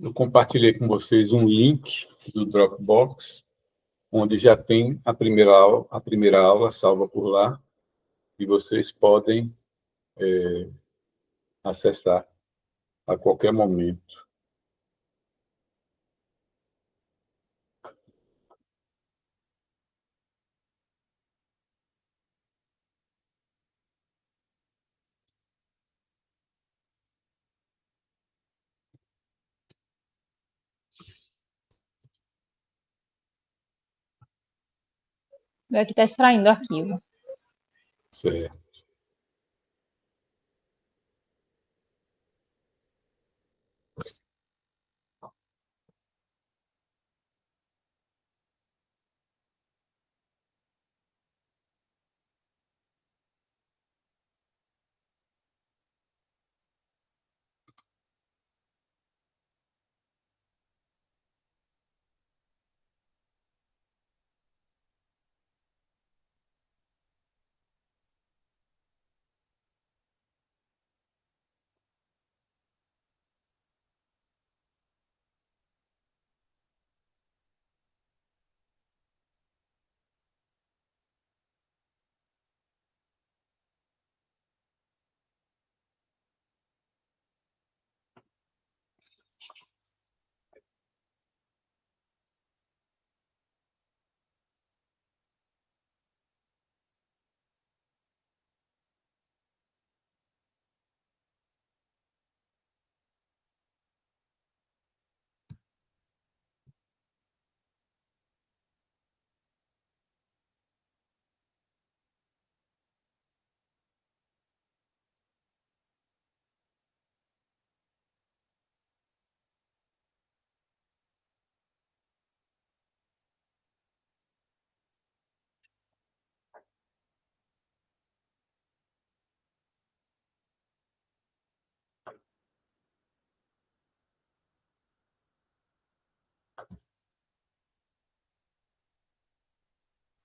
Eu compartilhei com vocês um link do Dropbox, onde já tem a primeira aula salva por lá, e vocês podem acessar a qualquer momento. Meu aqui está extraindo o arquivo. Certo.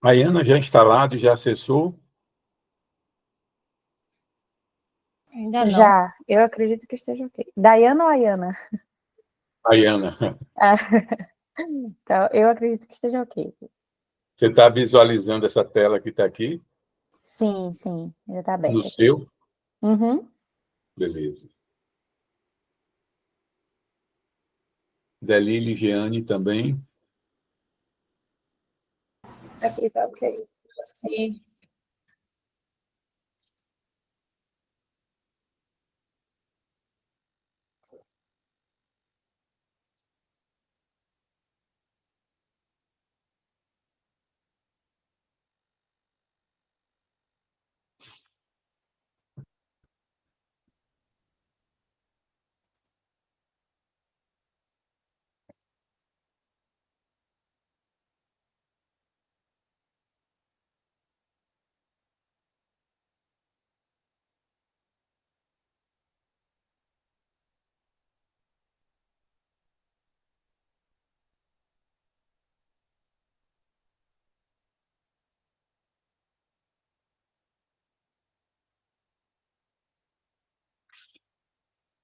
A Iana já instalado, já acessou? Ainda não. Já, eu acredito que esteja ok. Daiana ou Ayana? A Iana, Então, eu acredito que esteja ok. você está visualizando essa tela que está aqui? Sim, já está aberto. No seu? Uhum. Beleza. Delile e Jeane também? Aqui está ok. Sim.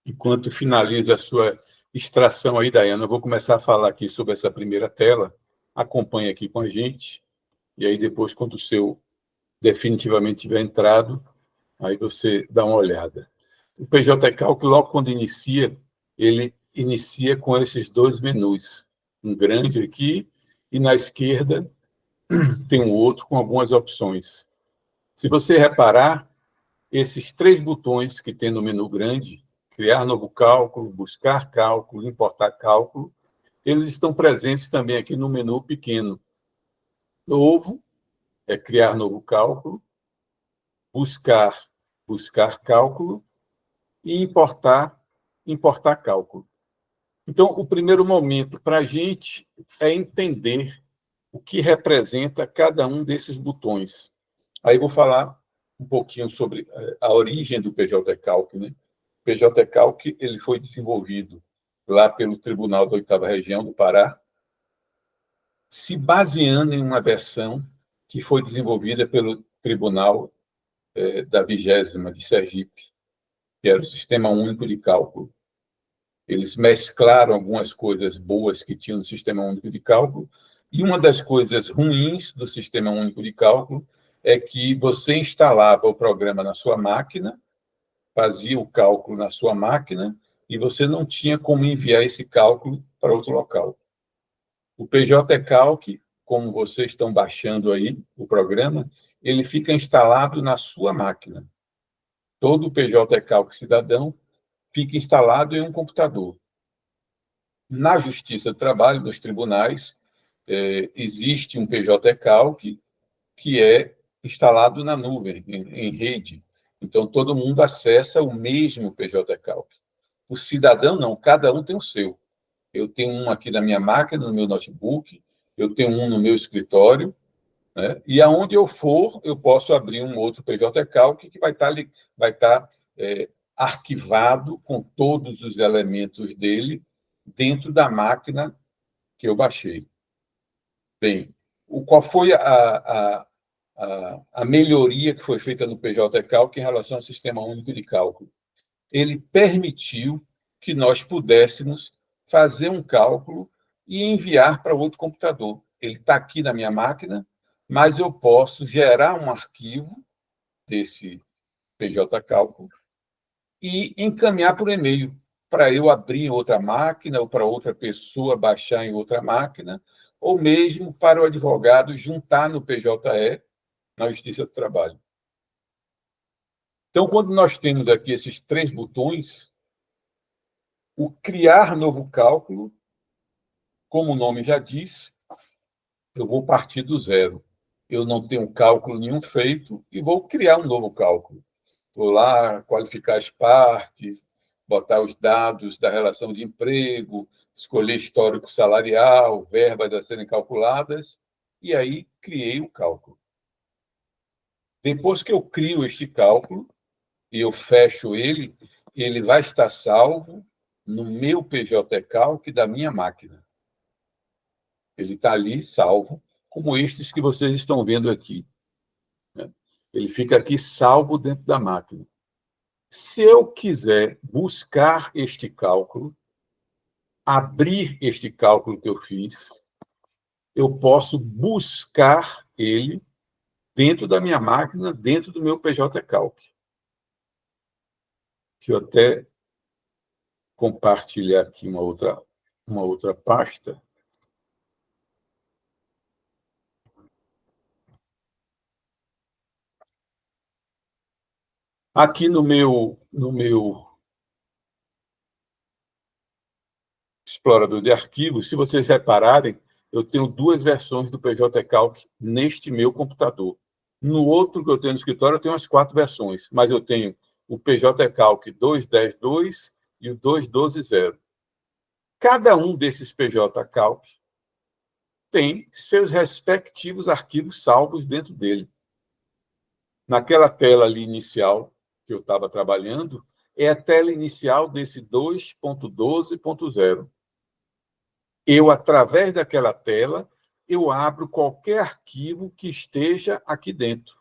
Enquanto finaliza a sua extração aí, Daiana, eu vou começar a falar aqui sobre essa primeira tela. Acompanhe aqui com a gente. E aí, depois, quando o seu definitivamente tiver entrado, aí você dá uma olhada. O PJ Cálculo, logo quando inicia, ele inicia com esses dois menus. Um grande aqui, e na esquerda tem um outro com algumas opções. Se você reparar, esses três botões que tem no menu grande, criar novo cálculo, buscar cálculo, importar cálculo, eles estão presentes também aqui no menu pequeno. Novo é criar novo cálculo, buscar cálculo e importar cálculo. Então, o primeiro momento para a gente é entender o que representa cada um desses botões. Aí vou falar um pouquinho sobre a origem do PJ-Calc, né? O PJ-Calc ele foi desenvolvido lá pelo Tribunal da Oitava Região do Pará, se baseando em uma versão que foi desenvolvida pelo Tribunal da 20ª de Sergipe, que era o Sistema Único de Cálculo. Eles mesclaram algumas coisas boas que tinham no Sistema Único de Cálculo, e uma das coisas ruins do Sistema Único de Cálculo é que você instalava o programa na sua máquina, fazia o cálculo na sua máquina, e você não tinha como enviar esse cálculo para outro local. O PJ Calc, como vocês estão baixando aí o programa, ele fica instalado na sua máquina. Todo o PJ Calc cidadão fica instalado em um computador. Na Justiça do Trabalho, nos tribunais, existe um PJ Calc que é instalado na nuvem, em rede. Então, todo mundo acessa o mesmo PJ Calc. O cidadão, não, cada um tem o seu. Eu tenho um aqui na minha máquina, no meu notebook, eu tenho um no meu escritório, né? E aonde eu for, eu posso abrir um outro PJ Calc que vai estar arquivado com todos os elementos dele dentro da máquina que eu baixei. Bem, qual foi a melhoria que foi feita no PJ Calc em relação ao Sistema Único de Cálculo? Ele permitiu que nós pudéssemos fazer um cálculo e enviar para outro computador. Ele está aqui na minha máquina, mas eu posso gerar um arquivo desse PJ Cálculo e encaminhar por e-mail para eu abrir em outra máquina ou para outra pessoa baixar em outra máquina, ou mesmo para o advogado juntar no PJE, na Justiça do Trabalho. Então, quando nós temos aqui esses 3 botões, o criar novo cálculo, como o nome já diz, eu vou partir do zero. Eu não tenho cálculo nenhum feito e vou criar um novo cálculo. Vou lá qualificar as partes, botar os dados da relação de emprego, escolher histórico salarial, verbas a serem calculadas, e aí criei o cálculo. Depois que eu crio este cálculo e eu fecho ele, ele vai estar salvo no meu PJ Calc da minha máquina. Ele está ali salvo, como estes que vocês estão vendo aqui. Ele fica aqui salvo dentro da máquina. Se eu quiser buscar este cálculo, abrir este cálculo que eu fiz, eu posso buscar ele dentro da minha máquina, dentro do meu PJ Calc. Deixa eu até compartilhar aqui uma outra pasta. Aqui no meu explorador de arquivos, se vocês repararem, eu tenho 2 versões do PJ Calc neste meu computador. No outro que eu tenho no escritório, eu tenho as 4 versões, mas eu tenho o PJ Calc 2.10.2 e o 2.12.0. Cada um desses PJ Calc tem seus respectivos arquivos salvos dentro dele. Naquela tela ali inicial que eu estava trabalhando, é a tela inicial desse 2.12.0. Eu, através daquela tela, eu abro qualquer arquivo que esteja aqui dentro.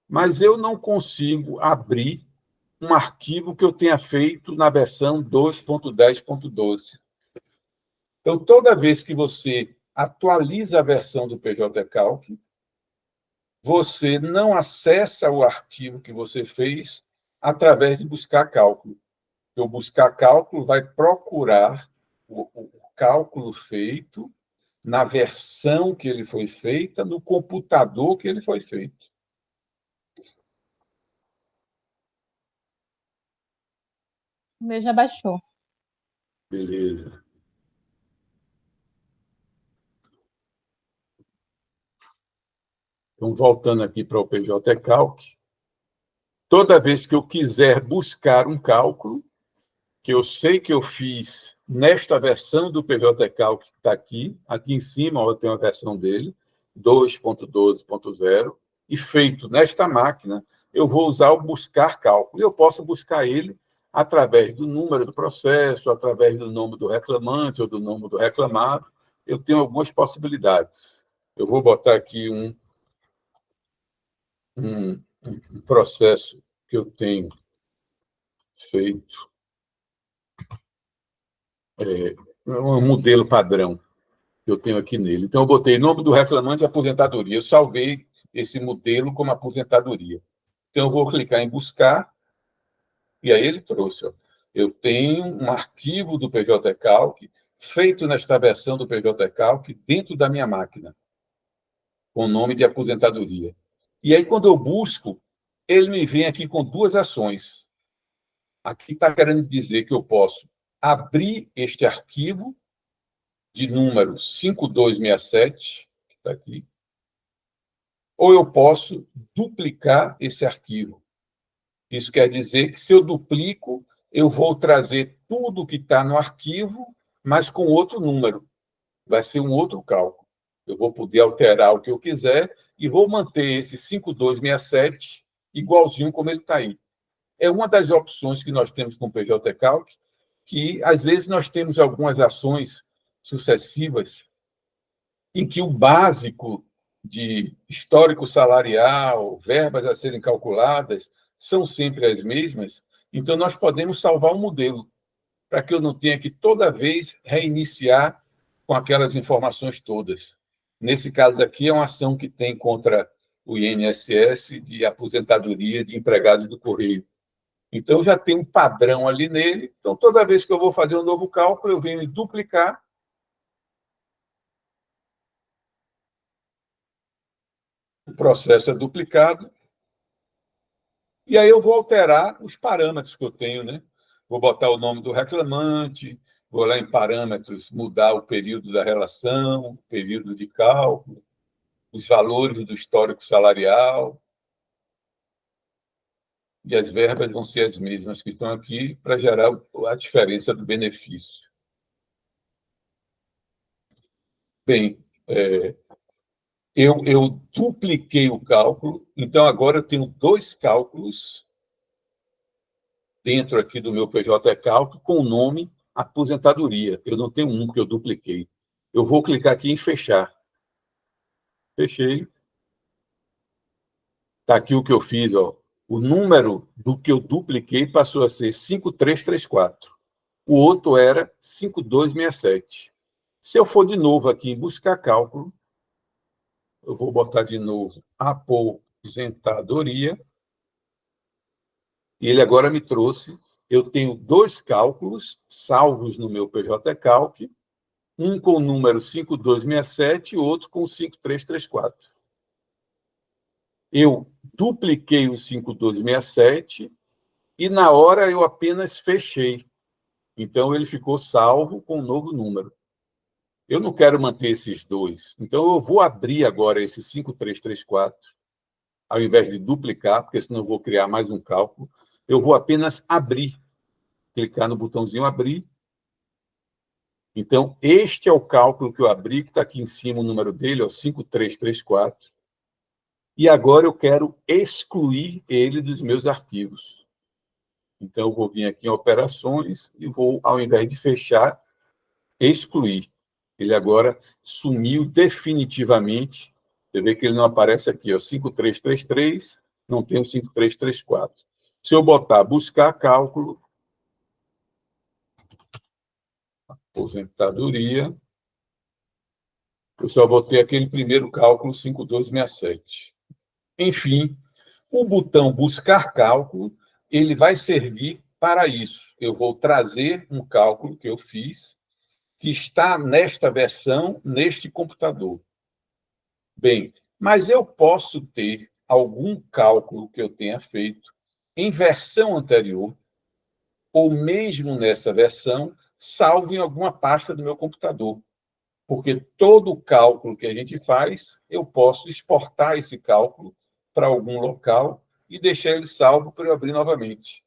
Mas eu não consigo abrir um arquivo que eu tenha feito na versão 2.10.12. Então, toda vez que você atualiza a versão do PJ Calc, você não acessa o arquivo que você fez através de buscar cálculo. O buscar cálculo vai procurar o cálculo feito na versão que ele foi feita, no computador que ele foi feito. O meu já baixou. Beleza. Então, voltando aqui para o PJ Calc, toda vez que eu quiser buscar um cálculo, que eu sei que eu fiz nesta versão do PJ Calc que está aqui em cima eu tenho a versão dele, 2.12.0, e feito nesta máquina, eu vou usar o buscar cálculo. Eu posso buscar ele através do número do processo, através do nome do reclamante ou do nome do reclamado. Eu tenho algumas possibilidades. Eu vou botar aqui um processo que eu tenho feito um modelo padrão que eu tenho aqui nele. Então, eu botei nome do reclamante e aposentadoria. Eu salvei esse modelo como aposentadoria. Então, eu vou clicar em buscar, e aí ele trouxe. Ó. Eu tenho um arquivo do PJ Calc feito nesta versão do PJ Calc dentro da minha máquina, com o nome de aposentadoria. E aí, quando eu busco, ele me vem aqui com duas ações. Aqui está querendo dizer que eu posso abrir este arquivo de número 5267, que está aqui, ou eu posso duplicar esse arquivo. Isso quer dizer que, se eu duplico, eu vou trazer tudo que está no arquivo, mas com outro número. Vai ser um outro cálculo. Eu vou poder alterar o que eu quiser e vou manter esse 5267 igualzinho como ele está aí. É uma das opções que nós temos com o PJ Calc, que, às vezes, nós temos algumas ações sucessivas em que o básico de histórico salarial, verbas a serem calculadas, são sempre as mesmas, então nós podemos salvar um modelo, para que eu não tenha que, toda vez, reiniciar com aquelas informações todas. Nesse caso aqui, é uma ação que tem contra o INSS de aposentadoria de empregados do Correio. Então, eu já tenho um padrão ali nele. Então, toda vez que eu vou fazer um novo cálculo, eu venho duplicar. O processo é duplicado. E aí eu vou alterar os parâmetros que eu tenho, né? Vou botar o nome do reclamante, vou lá em parâmetros, mudar o período da relação, o período de cálculo, os valores do histórico salarial. E as verbas vão ser as mesmas que estão aqui para gerar a diferença do benefício. Bem, eu dupliquei o cálculo, então agora eu tenho dois cálculos dentro aqui do meu PJ Calc com o nome aposentadoria. Eu não tenho um que eu dupliquei. Eu vou clicar aqui em fechar. Fechei. Está aqui o que eu fiz. Ó. O número do que eu dupliquei passou a ser 5334. O outro era 5267. Se eu for de novo aqui em buscar cálculo, eu vou botar de novo aposentadoria. E ele agora me trouxe. Eu tenho dois cálculos salvos no meu PJ Calc, um com o número 5267 e outro com 5334. Eu dupliquei o 5267 e, na hora, eu apenas fechei. Então, ele ficou salvo com um novo número. Eu não quero manter esses dois. Então, eu vou abrir agora esse 5334, ao invés de duplicar, porque senão eu vou criar mais um cálculo. Eu vou apenas abrir. Clicar no botãozinho abrir. Então, este é o cálculo que eu abri, que está aqui em cima o número dele, ó, 5334. E agora eu quero excluir ele dos meus arquivos. Então, eu vou vir aqui em operações e vou, ao invés de fechar, excluir. Ele agora sumiu definitivamente. Você vê que ele não aparece aqui, ó, 5333, não tem o 5334. Se eu botar buscar cálculo, aposentadoria, eu só vou ter aquele primeiro cálculo 5267. Enfim, o botão buscar cálculo, ele vai servir para isso. Eu vou trazer um cálculo que eu fiz, que está nesta versão, neste computador. Bem, mas eu posso ter algum cálculo que eu tenha feito em versão anterior, ou mesmo nessa versão, salvo em alguma pasta do meu computador. Porque todo cálculo que a gente faz, eu posso exportar esse cálculo para algum local e deixar ele salvo para eu abrir novamente.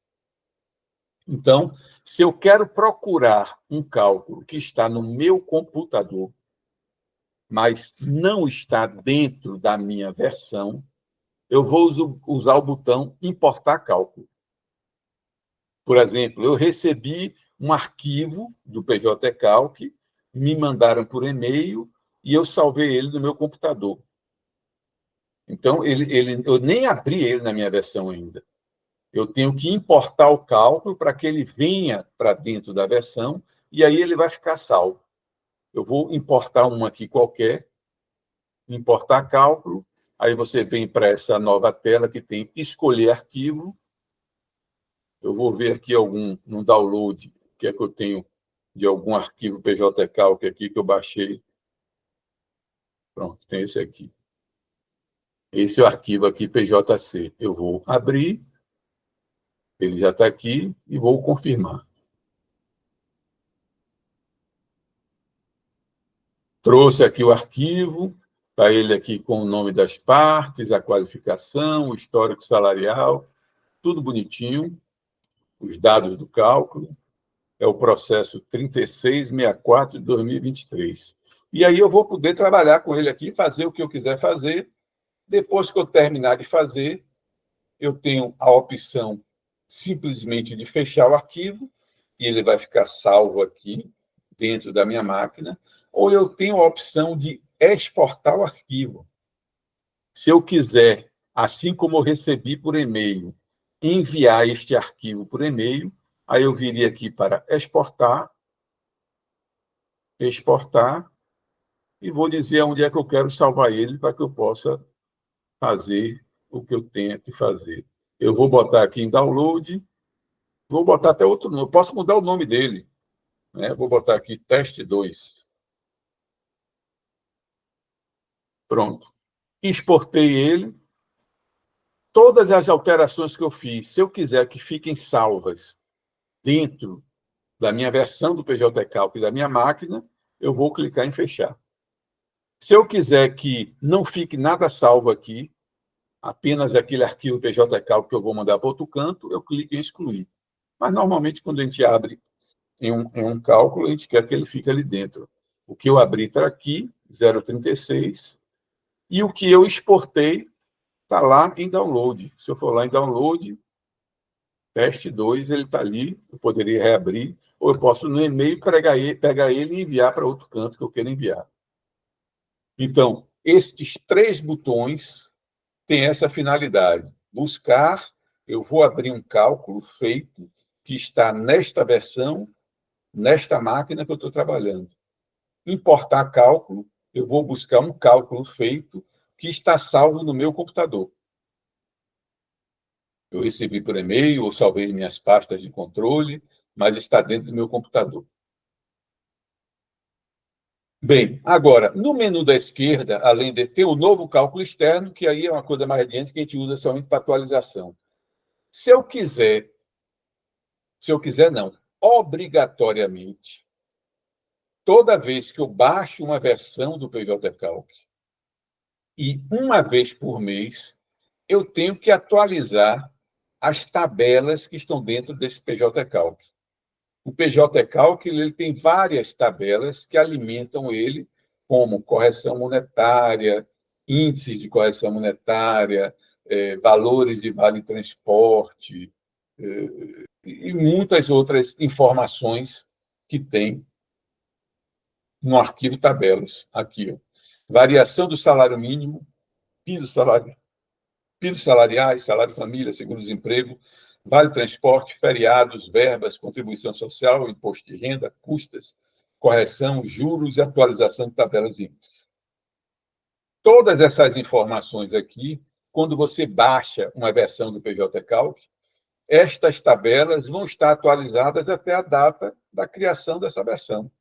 Então, se eu quero procurar um cálculo que está no meu computador, mas não está dentro da minha versão, eu vou usar o botão importar cálculo. Por exemplo, eu recebi um arquivo do PJ Calc, me mandaram por e-mail e eu salvei ele no meu computador. Então, eu nem abri ele na minha versão ainda. Eu tenho que importar o cálculo para que ele venha para dentro da versão, e aí ele vai ficar salvo. Eu vou importar um aqui qualquer, importar cálculo, aí você vem para essa nova tela que tem escolher arquivo. Eu vou ver aqui no download, o que é que eu tenho de algum arquivo PJCalc aqui que eu baixei. Pronto, tem esse aqui. Esse é o arquivo aqui, PJC. Eu vou abrir, ele já está aqui, e vou confirmar. Trouxe aqui o arquivo, está ele aqui com o nome das partes, a qualificação, o histórico salarial, tudo bonitinho, os dados do cálculo. É o processo 3664 de 2023. E aí eu vou poder trabalhar com ele aqui, fazer o que eu quiser fazer. Depois que eu terminar de fazer, eu tenho a opção simplesmente de fechar o arquivo, e ele vai ficar salvo aqui, dentro da minha máquina, ou eu tenho a opção de exportar o arquivo. Se eu quiser, assim como eu recebi por e-mail, enviar este arquivo por e-mail, aí eu viria aqui para exportar, e vou dizer onde é que eu quero salvar ele para que eu possa fazer o que eu tenho que fazer. Eu vou botar aqui em download, vou botar até outro nome, posso mudar o nome dele, né? Vou botar aqui teste 2. Pronto. Exportei ele. Todas as alterações que eu fiz, se eu quiser que fiquem salvas dentro da minha versão do PJCalc e da minha máquina, eu vou clicar em fechar. Se eu quiser que não fique nada salvo aqui, apenas aquele arquivo PJCalc que eu vou mandar para outro canto, eu clico em excluir. Mas, normalmente, quando a gente abre em um cálculo, a gente quer que ele fique ali dentro. O que eu abri está aqui, 0,36, e o que eu exportei está lá em download. Se eu for lá em download, teste 2, ele está ali, eu poderia reabrir, ou eu posso, no e-mail, pegar ele e enviar para outro canto que eu queira enviar. Então, estes 3 botões têm essa finalidade. Buscar, eu vou abrir um cálculo feito que está nesta versão, nesta máquina que eu estou trabalhando. Importar cálculo, eu vou buscar um cálculo feito que está salvo no meu computador. Eu recebi por e-mail ou salvei em minhas pastas de controle, mas está dentro do meu computador. Bem, agora, no menu da esquerda, além de ter o novo cálculo externo, que aí é uma coisa mais adiante que a gente usa somente para atualização. Se eu quiser não, obrigatoriamente, toda vez que eu baixo uma versão do PJCalc e uma vez por mês, eu tenho que atualizar as tabelas que estão dentro desse PJCalc. O PJCalc ele tem várias tabelas que alimentam ele, como correção monetária, índices de correção monetária, valores de vale-transporte, e muitas outras informações que tem no arquivo tabelas. Aqui, ó. Variação do salário mínimo, pisos salariais, salário-família, seguro-desemprego, vale-transporte, feriados, verbas, contribuição social, imposto de renda, custas, correção, juros e atualização de tabelas e índices. Todas essas informações aqui, quando você baixa uma versão do PJCalc, estas tabelas vão estar atualizadas até a data da criação dessa versão.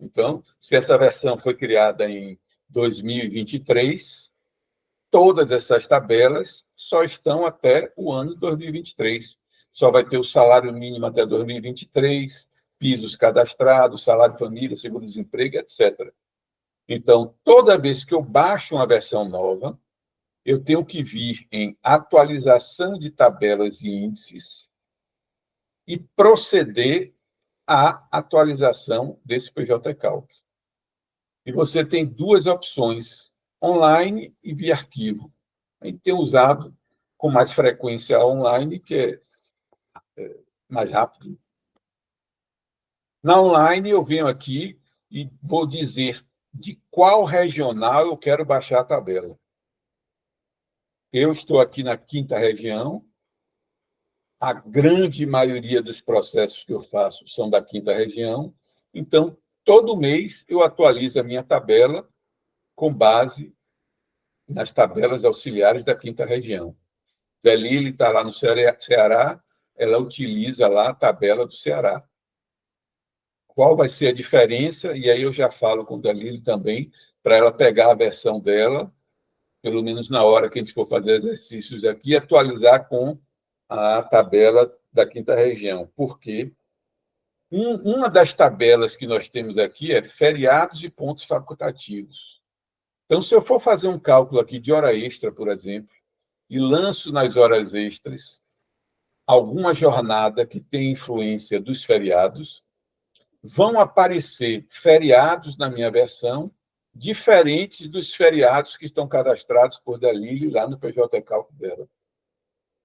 Então, se essa versão foi criada em 2023, todas essas tabelas só estão até o ano de 2023. Só vai ter o salário mínimo até 2023, pisos cadastrados, salário família, seguro-desemprego, etc. Então, toda vez que eu baixo uma versão nova, eu tenho que vir em atualização de tabelas e índices e proceder à atualização desse PJCalc. E você tem 2 opções, online e via arquivo. A gente tem usado com mais frequência a online, que é mais rápido. Na online, eu venho aqui e vou dizer de qual regional eu quero baixar a tabela. Eu estou aqui na 5ª região, a grande maioria dos processos que eu faço são da quinta região, então, todo mês eu atualizo a minha tabela com base nas tabelas auxiliares da quinta região. Delili está lá no Ceará, ela utiliza lá a tabela do Ceará. Qual vai ser a diferença? E aí eu já falo com a Delili também, para ela pegar a versão dela, pelo menos na hora que a gente for fazer exercícios aqui, atualizar com a tabela da quinta região. Por quê? Uma das tabelas que nós temos aqui é feriados e pontos facultativos. Então, se eu for fazer um cálculo aqui de hora extra, por exemplo, e lanço nas horas extras alguma jornada que tem influência dos feriados, vão aparecer feriados na minha versão diferentes dos feriados que estão cadastrados por Delili lá no PJ Cálculo dela.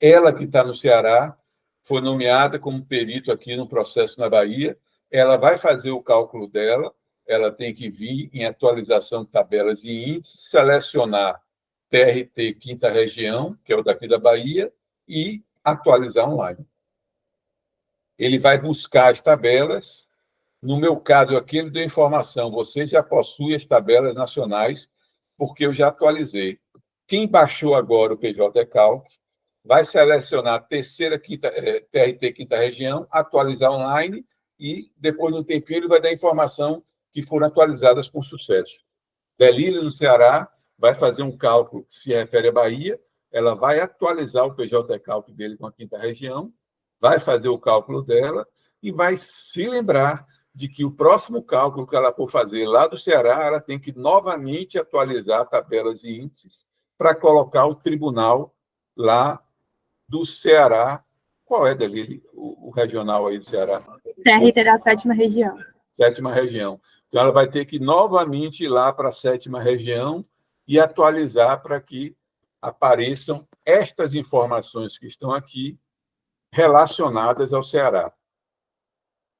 Ela, que está no Ceará, foi nomeada como perito aqui no processo na Bahia, ela vai fazer o cálculo dela, ela tem que vir em atualização de tabelas e índices, selecionar TRT Quinta Região, que é o daqui da Bahia, e atualizar online. Ele vai buscar as tabelas. No meu caso aqui, ele deu informação, você já possui as tabelas nacionais, porque eu já atualizei. Quem baixou agora o PJ Calc vai selecionar a TRT Quinta Região, atualizar online, e depois, no tempinho, ele vai dar informação que foram atualizadas com sucesso. Delili, no Ceará, vai fazer um cálculo que se refere à Bahia, ela vai atualizar o PJ Calc dele com a quinta região, vai fazer o cálculo dela e vai se lembrar de que o próximo cálculo que ela for fazer lá do Ceará, ela tem que novamente atualizar tabelas e índices para colocar o tribunal lá do Ceará. Qual é, Delili, o regional aí do Ceará? TRT da sétima região. Sétima região. Então, ela vai ter que novamente ir lá para a sétima região e atualizar para que apareçam estas informações que estão aqui relacionadas ao Ceará.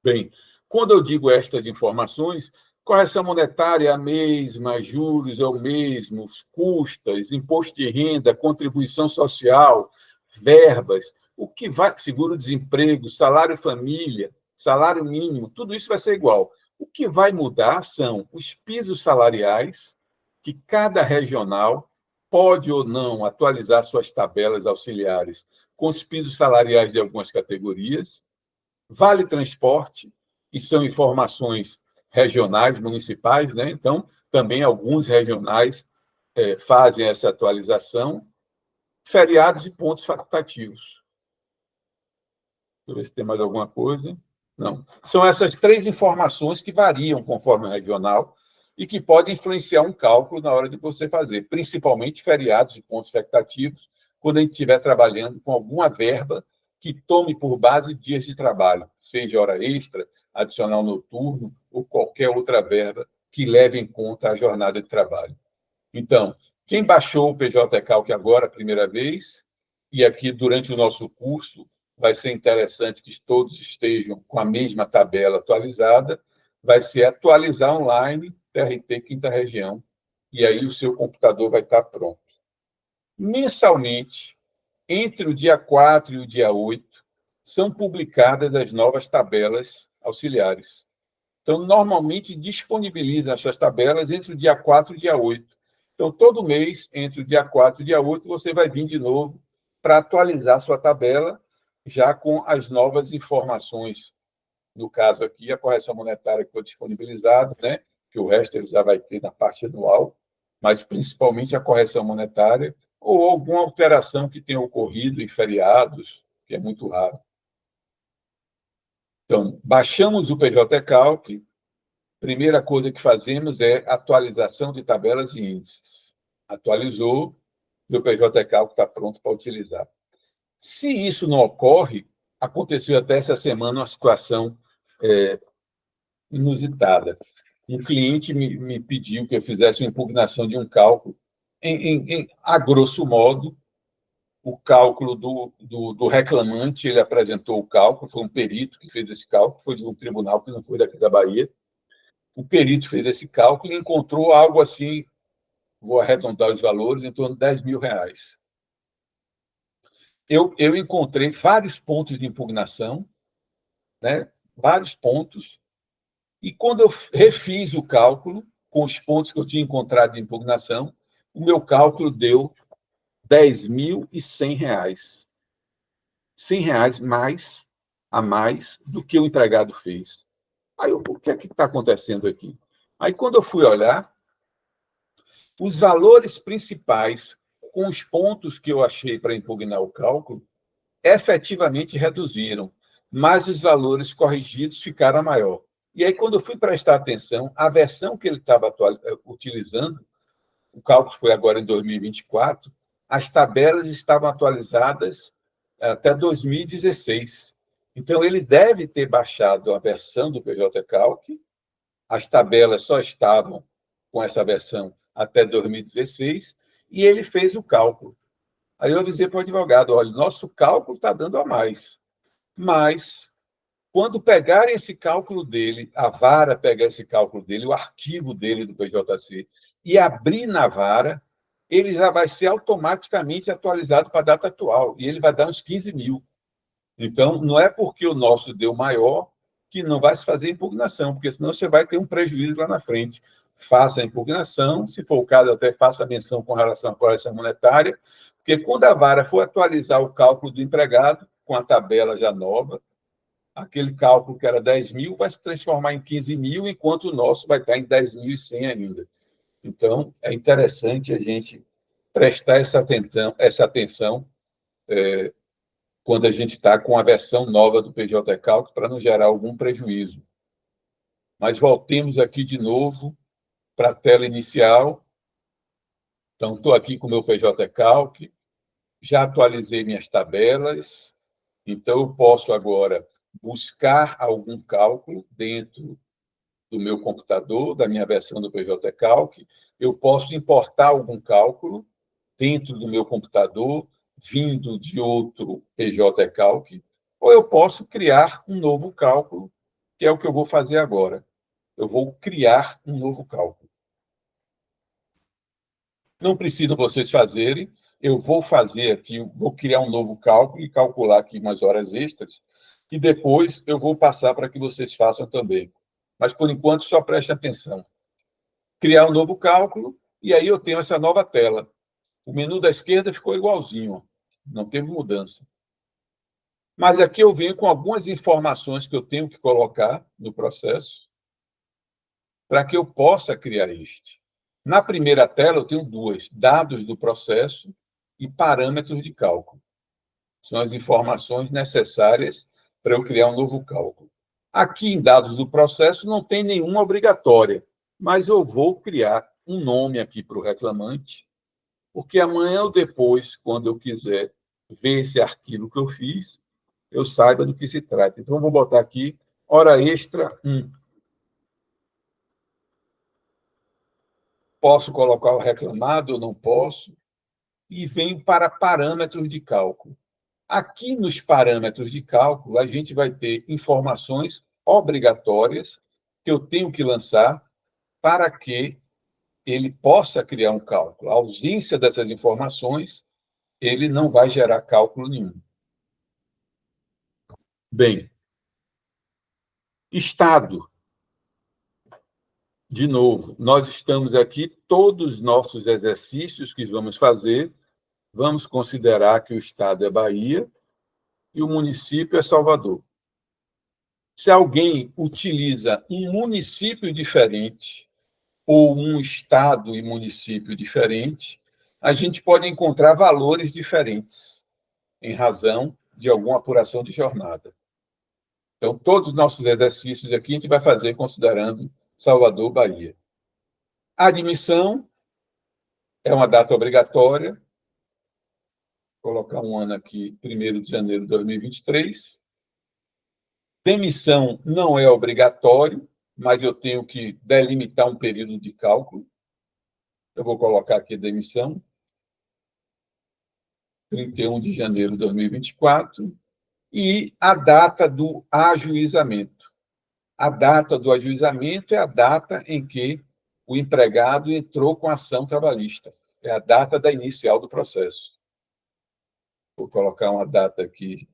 Bem, quando eu digo estas informações, correção monetária é a mesma, juros é o mesmo, custas, imposto de renda, contribuição social, verbas, o que vai, seguro-desemprego, salário-família, salário mínimo, tudo isso vai ser igual. O que vai mudar são os pisos salariais, que cada regional pode ou não atualizar suas tabelas auxiliares com os pisos salariais de algumas categorias, vale transporte, que são informações regionais, municipais, né? Então, também alguns regionais fazem essa atualização, feriados e pontos facultativos. Deixa eu ver se tem mais alguma coisa. Não. São essas três informações que variam conforme o regional e que podem influenciar um cálculo na hora de você fazer, principalmente feriados e pontos facultativos, quando a gente estiver trabalhando com alguma verba que tome por base dias de trabalho, seja hora extra, adicional noturno ou qualquer outra verba que leve em conta a jornada de trabalho. Então, quem baixou o PJ Calc agora a primeira vez, e aqui durante o nosso curso vai ser interessante que todos estejam com a mesma tabela atualizada, vai ser atualizar online TRT Quinta Região, e aí o seu computador vai estar pronto. Mensalmente, entre o dia 4 e o dia 8, são publicadas as novas tabelas auxiliares. Então, normalmente, disponibiliza essas tabelas entre o dia 4 e o dia 8. Então, todo mês, entre o dia 4 e o dia 8, você vai vir de novo para atualizar sua tabela, já com as novas informações. No caso aqui, a correção monetária que foi disponibilizada, né? Que o resto ele já vai ter na parte anual, mas principalmente a correção monetária ou alguma alteração que tenha ocorrido em feriados, que é muito raro. Então, baixamos o PJ Calc, primeira coisa que fazemos é atualização de tabelas e índices. Atualizou, meu PJ Calc está pronto para utilizar. Se isso não ocorre, aconteceu até essa semana uma situação inusitada. Um cliente me pediu que eu fizesse uma impugnação de um cálculo. A grosso modo, o cálculo do reclamante, ele apresentou o cálculo, foi um perito que fez esse cálculo, foi de um tribunal que não foi daqui da Bahia. O perito fez esse cálculo e encontrou algo assim, vou arredondar os valores, em torno de R$10 mil. eu encontrei vários pontos de impugnação, né? Vários pontos, e quando eu refiz o cálculo, com os pontos que eu tinha encontrado de impugnação, o meu cálculo deu R$ 10.100. R$ 100 mais a mais do que o empregado fez. Aí, o que é que está acontecendo aqui? Aí, quando eu fui olhar, os valores principais, com os pontos que eu achei para impugnar o cálculo, efetivamente reduziram, mas os valores corrigidos ficaram maior. E aí, quando eu fui prestar atenção, a versão que ele estava utilizando, o cálculo foi agora em 2024, as tabelas estavam atualizadas até 2016. Então, ele deve ter baixado a versão do PJ Calc, as tabelas só estavam com essa versão até 2016, e ele fez o cálculo. Aí eu avisei para o advogado, olha, nosso cálculo está dando a mais, mas quando pegarem esse cálculo dele, a vara pegar esse cálculo dele, o arquivo dele do PJC, e abrir na vara, ele já vai ser automaticamente atualizado para a data atual, e ele vai dar uns 15 mil. Então, não é porque o nosso deu maior que não vai se fazer impugnação, porque senão você vai ter um prejuízo lá na frente. Faça a impugnação, se for o caso, até faça a menção com relação à correção monetária, porque quando a vara for atualizar o cálculo do empregado, com a tabela já nova, aquele cálculo que era 10 mil vai se transformar em 15 mil, enquanto o nosso vai estar em 10.100 ainda. Então, é interessante a gente prestar essa atenção quando a gente está com a versão nova do PJ Calc, para não gerar algum prejuízo. Mas voltemos aqui de novo para a tela inicial. Então, estou aqui com o meu PJ Calc, já atualizei minhas tabelas, então eu posso agora buscar algum cálculo dentro do meu computador, da minha versão do PJ Calc, eu posso importar algum cálculo dentro do meu computador, vindo de outro PJ Calc, ou eu posso criar um novo cálculo, que é o que eu vou fazer agora. Eu vou criar um novo cálculo. Não precisa vocês fazerem, eu vou fazer aqui, vou criar um novo cálculo e calcular aqui umas horas extras, e depois eu vou passar para que vocês façam também. Mas, por enquanto, só preste atenção. Criar um novo cálculo, e aí eu tenho essa nova tela. O menu da esquerda ficou igualzinho, não teve mudança. Mas aqui eu venho com algumas informações que eu tenho que colocar no processo para que eu possa criar este. Na primeira tela, eu tenho duas: dados do processo e parâmetros de cálculo. São as informações necessárias para eu criar um novo cálculo. Aqui, em dados do processo, não tem nenhuma obrigatória, mas eu vou criar um nome aqui para o reclamante, porque amanhã ou depois, quando eu quiser ver esse arquivo que eu fiz, eu saiba do que se trata. Então, eu vou botar aqui hora extra 1. Posso colocar o reclamado ou não posso? E venho para parâmetros de cálculo. Aqui nos parâmetros de cálculo, a gente vai ter informações obrigatórias que eu tenho que lançar para que ele possa criar um cálculo. A ausência dessas informações, ele não vai gerar cálculo nenhum. Bem, estado. De novo, nós estamos aqui, todos os nossos exercícios que vamos fazer, vamos considerar que o estado é Bahia e o município é Salvador. Se alguém utiliza um município diferente ou um estado e município diferente, a gente pode encontrar valores diferentes em razão de alguma apuração de jornada. Então, todos os nossos exercícios aqui a gente vai fazer considerando Salvador, Bahia. A admissão é uma data obrigatória. Vou colocar um ano aqui, 1º de janeiro de 2023. Demissão não é obrigatório, mas eu tenho que delimitar um período de cálculo. Eu vou colocar aqui demissão, 31 de janeiro de 2024, e a data do ajuizamento. A data do ajuizamento é a data em que o empregado entrou com a ação trabalhista. É a data da inicial do processo. Vou colocar uma data aqui,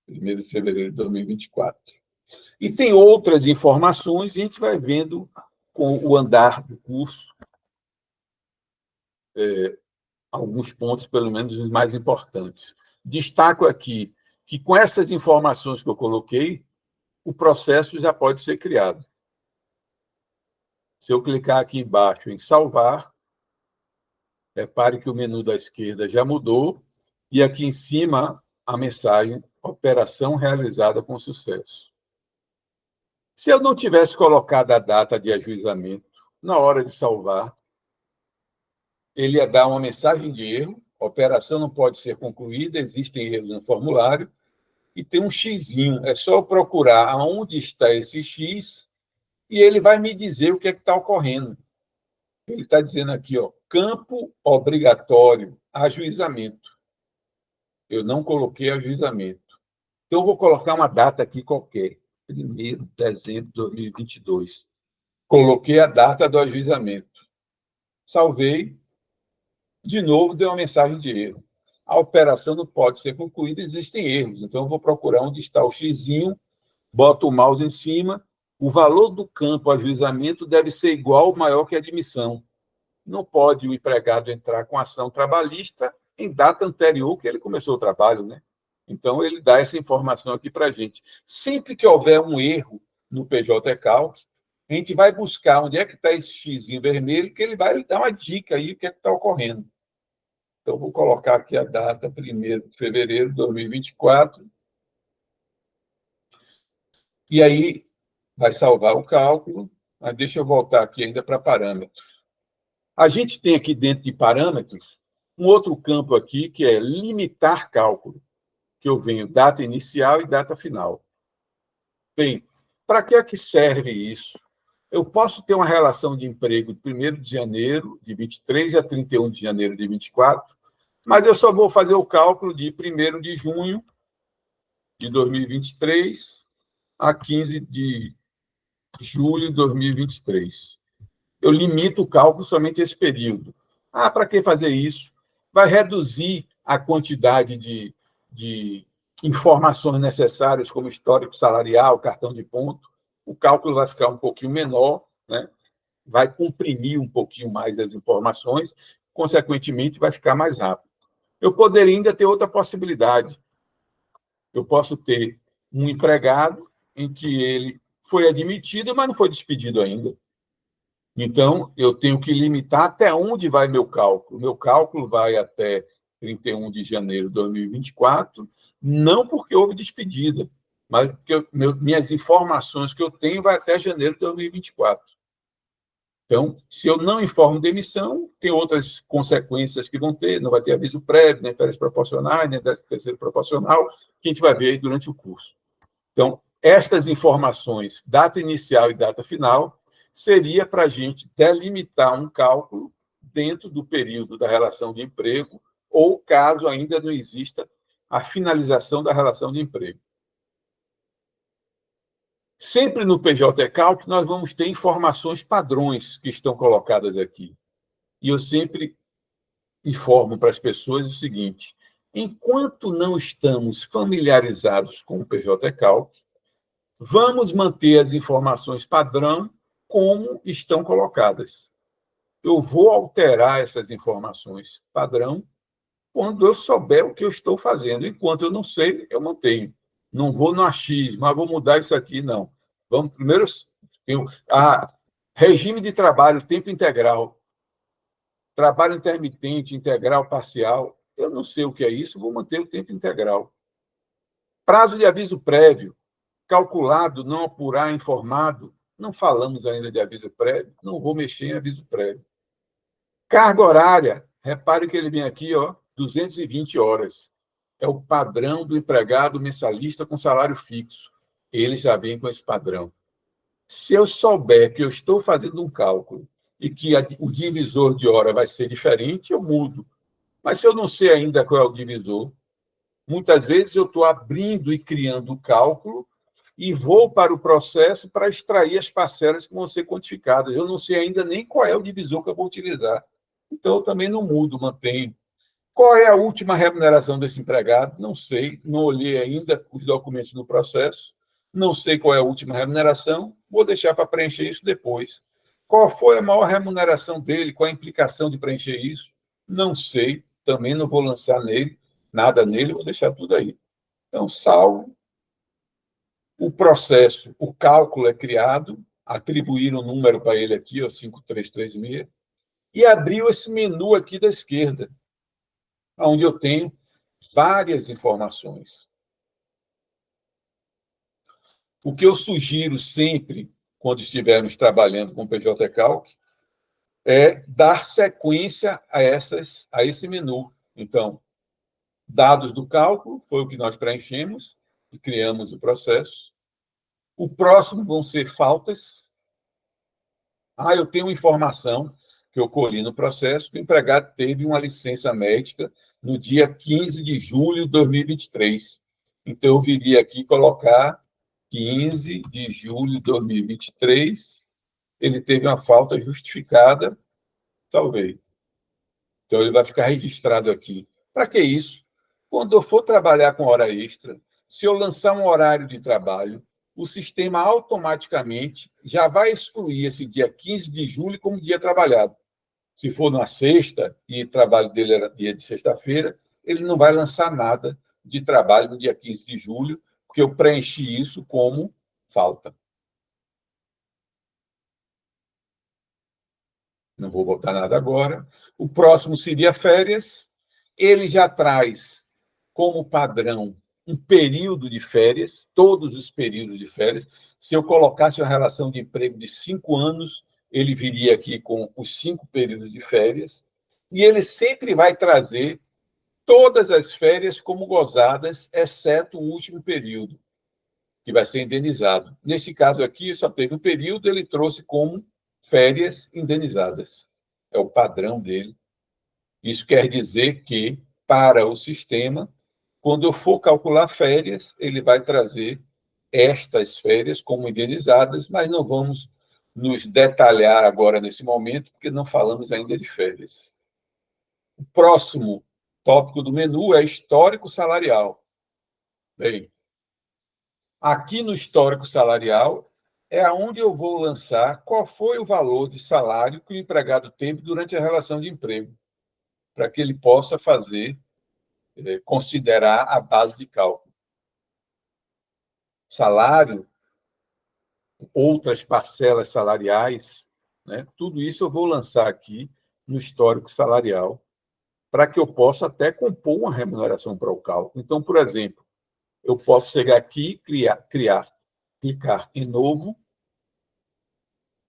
1º de fevereiro de 2024. E tem outras informações, e a gente vai vendo com o andar do curso alguns pontos, pelo menos os mais importantes. Destaco aqui que, com essas informações que eu coloquei, o processo já pode ser criado. Se eu clicar aqui embaixo em salvar, repare que o menu da esquerda já mudou, e aqui em cima a mensagem operação realizada com sucesso. Se eu não tivesse colocado a data de ajuizamento na hora de salvar, ele ia dar uma mensagem de erro, a operação não pode ser concluída, existem erros no formulário, e tem um xizinho, é só eu procurar aonde está esse X, e ele vai me dizer o que é que está ocorrendo. Ele está dizendo aqui, campo obrigatório, ajuizamento. Eu não coloquei ajuizamento. Então, eu vou colocar uma data aqui qualquer, 1º de dezembro de 2022. Coloquei a data do ajuizamento. Salvei. De novo, deu uma mensagem de erro. A operação não pode ser concluída, existem erros. Então, eu vou procurar onde está o xizinho, boto o mouse em cima. O valor do campo ajuizamento deve ser igual ou maior que a admissão. Não pode o empregado entrar com ação trabalhista em data anterior que ele começou o trabalho, né? Então, ele dá essa informação aqui para a gente. Sempre que houver um erro no PJ-Calc, a gente vai buscar onde é que está esse X em vermelho, que ele vai dar uma dica aí o que é que está ocorrendo. Então, vou colocar aqui a data, 1º de fevereiro de 2024. E aí, vai salvar o cálculo. Mas deixa eu voltar aqui ainda para parâmetros. A gente tem aqui dentro de parâmetros um outro campo aqui, que é limitar cálculo, que eu venho data inicial e data final. Bem, para que é que serve isso? Eu posso ter uma relação de emprego de 1º de janeiro de 23 a 31 de janeiro de 24, mas eu só vou fazer o cálculo de 1º de junho de 2023 a 15 de julho de 2023. Eu limito o cálculo somente a esse período. Para que fazer isso? Vai reduzir a quantidade de informações necessárias, como histórico salarial, cartão de ponto. O cálculo vai ficar um pouquinho menor, né? Vai comprimir um pouquinho mais as informações, consequentemente, vai ficar mais rápido. Eu poderia ainda ter outra possibilidade. Eu posso ter um empregado em que ele foi admitido, mas não foi despedido ainda. Então, eu tenho que limitar até onde vai meu cálculo. Meu cálculo vai até 31 de janeiro de 2024, não porque houve despedida, mas porque minhas informações que eu tenho vai até janeiro de 2024. Então, se eu não informo demissão, tem outras consequências que vão ter, não vai ter aviso prévio, nem férias proporcionais, nem 13º proporcional, que a gente vai ver aí durante o curso. Então, estas informações, data inicial e data final, seria para a gente delimitar um cálculo dentro do período da relação de emprego, ou caso ainda não exista a finalização da relação de emprego. Sempre no PJ-Calc, nós vamos ter informações padrões que estão colocadas aqui. E eu sempre informo para as pessoas o seguinte: enquanto não estamos familiarizados com o PJ-Calc, vamos manter as informações padrão como estão colocadas. Eu vou alterar essas informações padrão quando eu souber o que eu estou fazendo. Enquanto eu não sei, eu mantenho. Não vou no achismo, mas vou mudar isso aqui, não. Vamos primeiro... regime de trabalho, tempo integral, trabalho intermitente, integral, parcial. Eu não sei o que é isso, vou manter o tempo integral. Prazo de aviso prévio, calculado, não apurar, informado. Não falamos ainda de aviso prévio, não vou mexer em aviso prévio. Carga horária, repare que ele vem aqui, 220 horas. É o padrão do empregado mensalista com salário fixo. Ele já vem com esse padrão. Se eu souber que eu estou fazendo um cálculo e que o divisor de hora vai ser diferente, eu mudo. Mas se eu não sei ainda qual é o divisor, muitas vezes eu estou abrindo e criando o cálculo e vou para o processo para extrair as parcelas que vão ser quantificadas. Eu não sei ainda nem qual é o divisor que eu vou utilizar. Então, eu também não mudo, mantenho. Qual é a última remuneração desse empregado? Não sei, não olhei ainda os documentos do processo, não sei qual é a última remuneração, vou deixar para preencher isso depois. Qual foi a maior remuneração dele? Qual a implicação de preencher isso? Não sei, também não vou lançar nada nele, vou deixar tudo aí. Então, salvo o processo, o cálculo é criado, atribuíram um número para ele aqui, ó, 5336, e abriu esse menu aqui da esquerda, onde eu tenho várias informações. O que eu sugiro sempre, quando estivermos trabalhando com o PJ Calc, é dar sequência a esse menu. Então, dados do cálculo, foi o que nós preenchemos e criamos o processo. O próximo vão ser faltas. Eu tenho informação que eu colhi no processo que o empregado teve uma licença médica no dia 15 de julho de 2023. Então, eu viria aqui colocar 15 de julho de 2023, ele teve uma falta justificada, talvez. Então, ele vai ficar registrado aqui. Para que isso? Quando eu for trabalhar com hora extra, se eu lançar um horário de trabalho, o sistema automaticamente já vai excluir esse dia 15 de julho como dia trabalhado. Se for na sexta e o trabalho dele era dia de sexta-feira, ele não vai lançar nada de trabalho no dia 15 de julho, porque eu preenchi isso como falta. Não vou botar nada agora. O próximo seria férias. Ele já traz como padrão um período de férias, todos os períodos de férias. Se eu colocasse uma relação de emprego de 5 anos, ele viria aqui com os 5 períodos de férias. E ele sempre vai trazer todas as férias como gozadas, exceto o último período, que vai ser indenizado. Nesse caso aqui, só teve um período, ele trouxe como férias indenizadas. É o padrão dele. Isso quer dizer que, para o sistema, quando eu for calcular férias, ele vai trazer estas férias como indenizadas, mas não vamos nos detalhar agora nesse momento, porque não falamos ainda de férias. O próximo tópico do menu é histórico salarial. Bem, aqui no histórico salarial é onde eu vou lançar qual foi o valor de salário que o empregado teve durante a relação de emprego, para que ele possa considerar a base de cálculo. Salário, outras parcelas salariais, né? Tudo isso eu vou lançar aqui no histórico salarial, para que eu possa até compor uma remuneração para o cálculo. Então, por exemplo, eu posso chegar aqui e clicar em novo,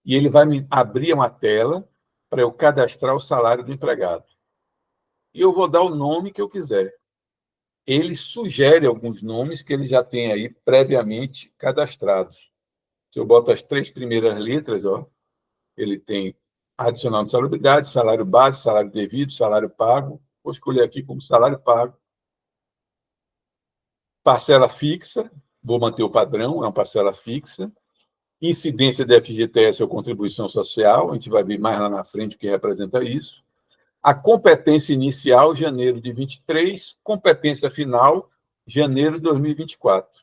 e ele vai me abrir uma tela para eu cadastrar o salário do empregado. E eu vou dar o nome que eu quiser. Ele sugere alguns nomes que ele já tem aí previamente cadastrados. Se eu boto as 3 primeiras letras, ó, ele tem adicional de salubridade, salário base, salário devido, salário pago. Vou escolher aqui como salário pago. Parcela fixa, vou manter o padrão, é uma parcela fixa. Incidência de FGTS ou contribuição social, a gente vai ver mais lá na frente o que representa isso. A competência inicial, janeiro de 23, competência final, janeiro de 2024.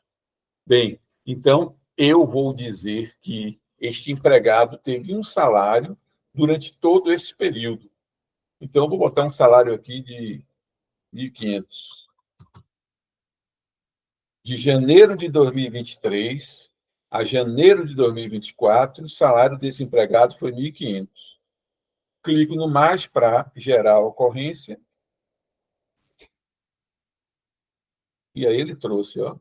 Bem, então, eu vou dizer que este empregado teve um salário durante todo esse período. Então, eu vou botar um salário aqui de 1.500. De janeiro de 2023 a janeiro de 2024, o salário desse empregado foi 1.500. Clico no mais para gerar a ocorrência. E aí ele trouxe, ó,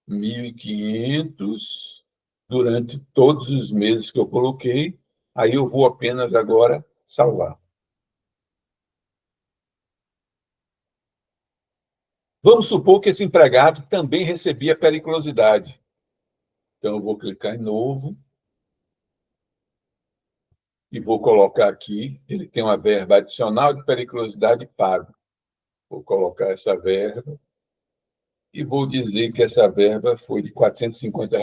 1.500 durante todos os meses que eu coloquei. Aí eu vou apenas agora salvar. Vamos supor que esse empregado também recebia periculosidade. Então, eu vou clicar em novo e vou colocar aqui, ele tem uma verba adicional de periculosidade pago. Vou colocar essa verba e vou dizer que essa verba foi de R$ 450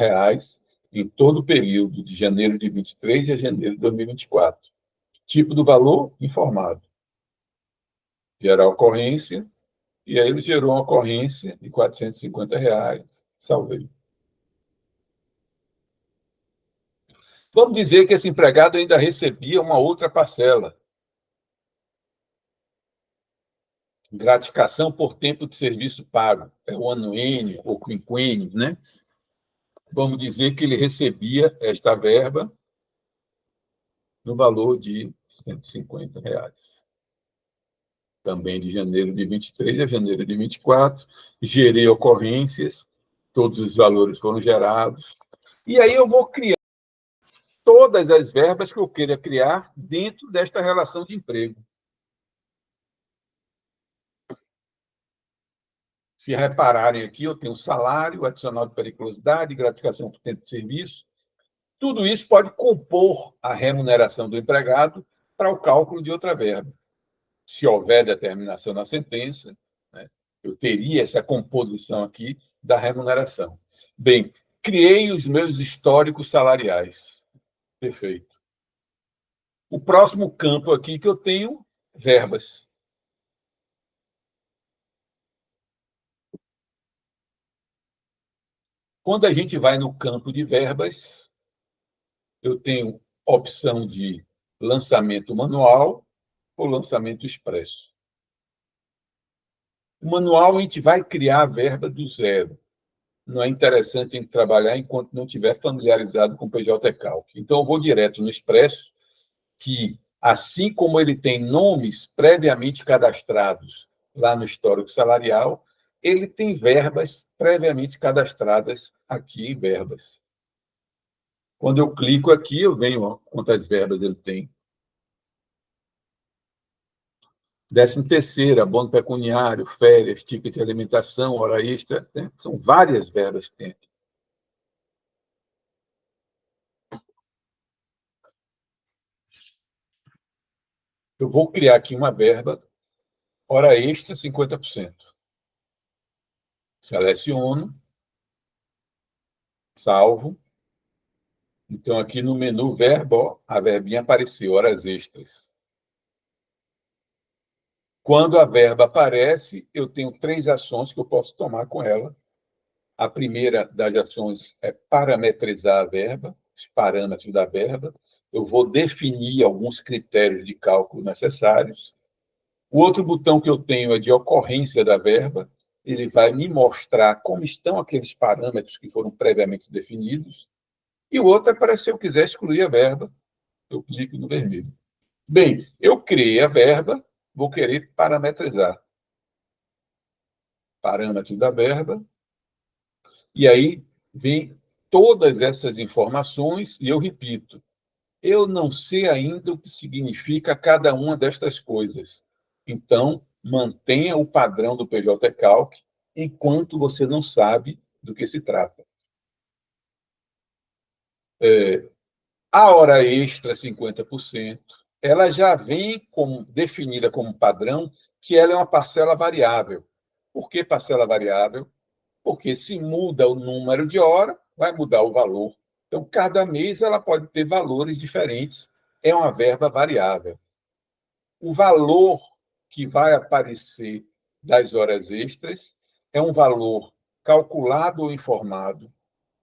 em todo o período de janeiro de 23 a janeiro de 2024. Tipo do valor, informado. gerar ocorrência, e aí ele gerou uma ocorrência de R$ 450, salvei. Vamos dizer que esse empregado ainda recebia uma outra parcela. Gratificação por tempo de serviço pago. É o anuênio ou quinquênio, né? Vamos dizer que ele recebia esta verba no valor de R$ 150. Também de janeiro de 23 a janeiro de 24. Gerei ocorrências, todos os valores foram gerados. E aí eu vou criar todas as verbas que eu queira criar dentro desta relação de emprego. Se repararem aqui, eu tenho salário, adicional de periculosidade, gratificação por tempo de serviço. Tudo isso pode compor a remuneração do empregado para o cálculo de outra verba. Se houver determinação na sentença, né, eu teria essa composição aqui da remuneração. Bem, criei os meus históricos salariais. Perfeito. O próximo campo aqui que eu tenho, verbas. Quando a gente vai no campo de verbas, eu tenho opção de lançamento manual ou lançamento expresso. O manual a gente vai criar a verba do zero. Não é interessante a gente trabalhar enquanto não estiver familiarizado com o PJ Calc. Então, eu vou direto no expresso, que, assim como ele tem nomes previamente cadastrados lá no histórico salarial, ele tem verbas previamente cadastradas aqui em verbas. Quando eu clico aqui, eu venho, ó, quantas verbas ele tem. 13ª, abono pecuniário, férias, ticket de alimentação, hora extra, né? São várias verbas que tem aqui. Eu vou criar aqui uma verba, hora extra, 50%. Seleciono, salvo. Então, aqui no menu verba, ó, a verbinha apareceu, horas extras. Quando a verba aparece, eu tenho 3 ações que eu posso tomar com ela. A primeira das ações é parametrizar a verba, os parâmetros da verba. Eu vou definir alguns critérios de cálculo necessários. O outro botão que eu tenho é de ocorrência da verba. Ele vai me mostrar como estão aqueles parâmetros que foram previamente definidos. E o outro é para se eu quiser excluir a verba, eu clico no vermelho. Bem, eu criei a verba, vou querer parametrizar. Parâmetro da verba. E aí vem todas essas informações, e eu repito, eu não sei ainda o que significa cada uma destas coisas. Então, mantenha o padrão do PJ Calc enquanto você não sabe do que se trata. A hora extra, 50%, ela já vem definida como padrão que ela é uma parcela variável. Por que parcela variável? Porque se muda o número de hora, vai mudar o valor. Então, cada mês ela pode ter valores diferentes. É uma verba variável. O valor que vai aparecer das horas extras é um valor calculado ou informado.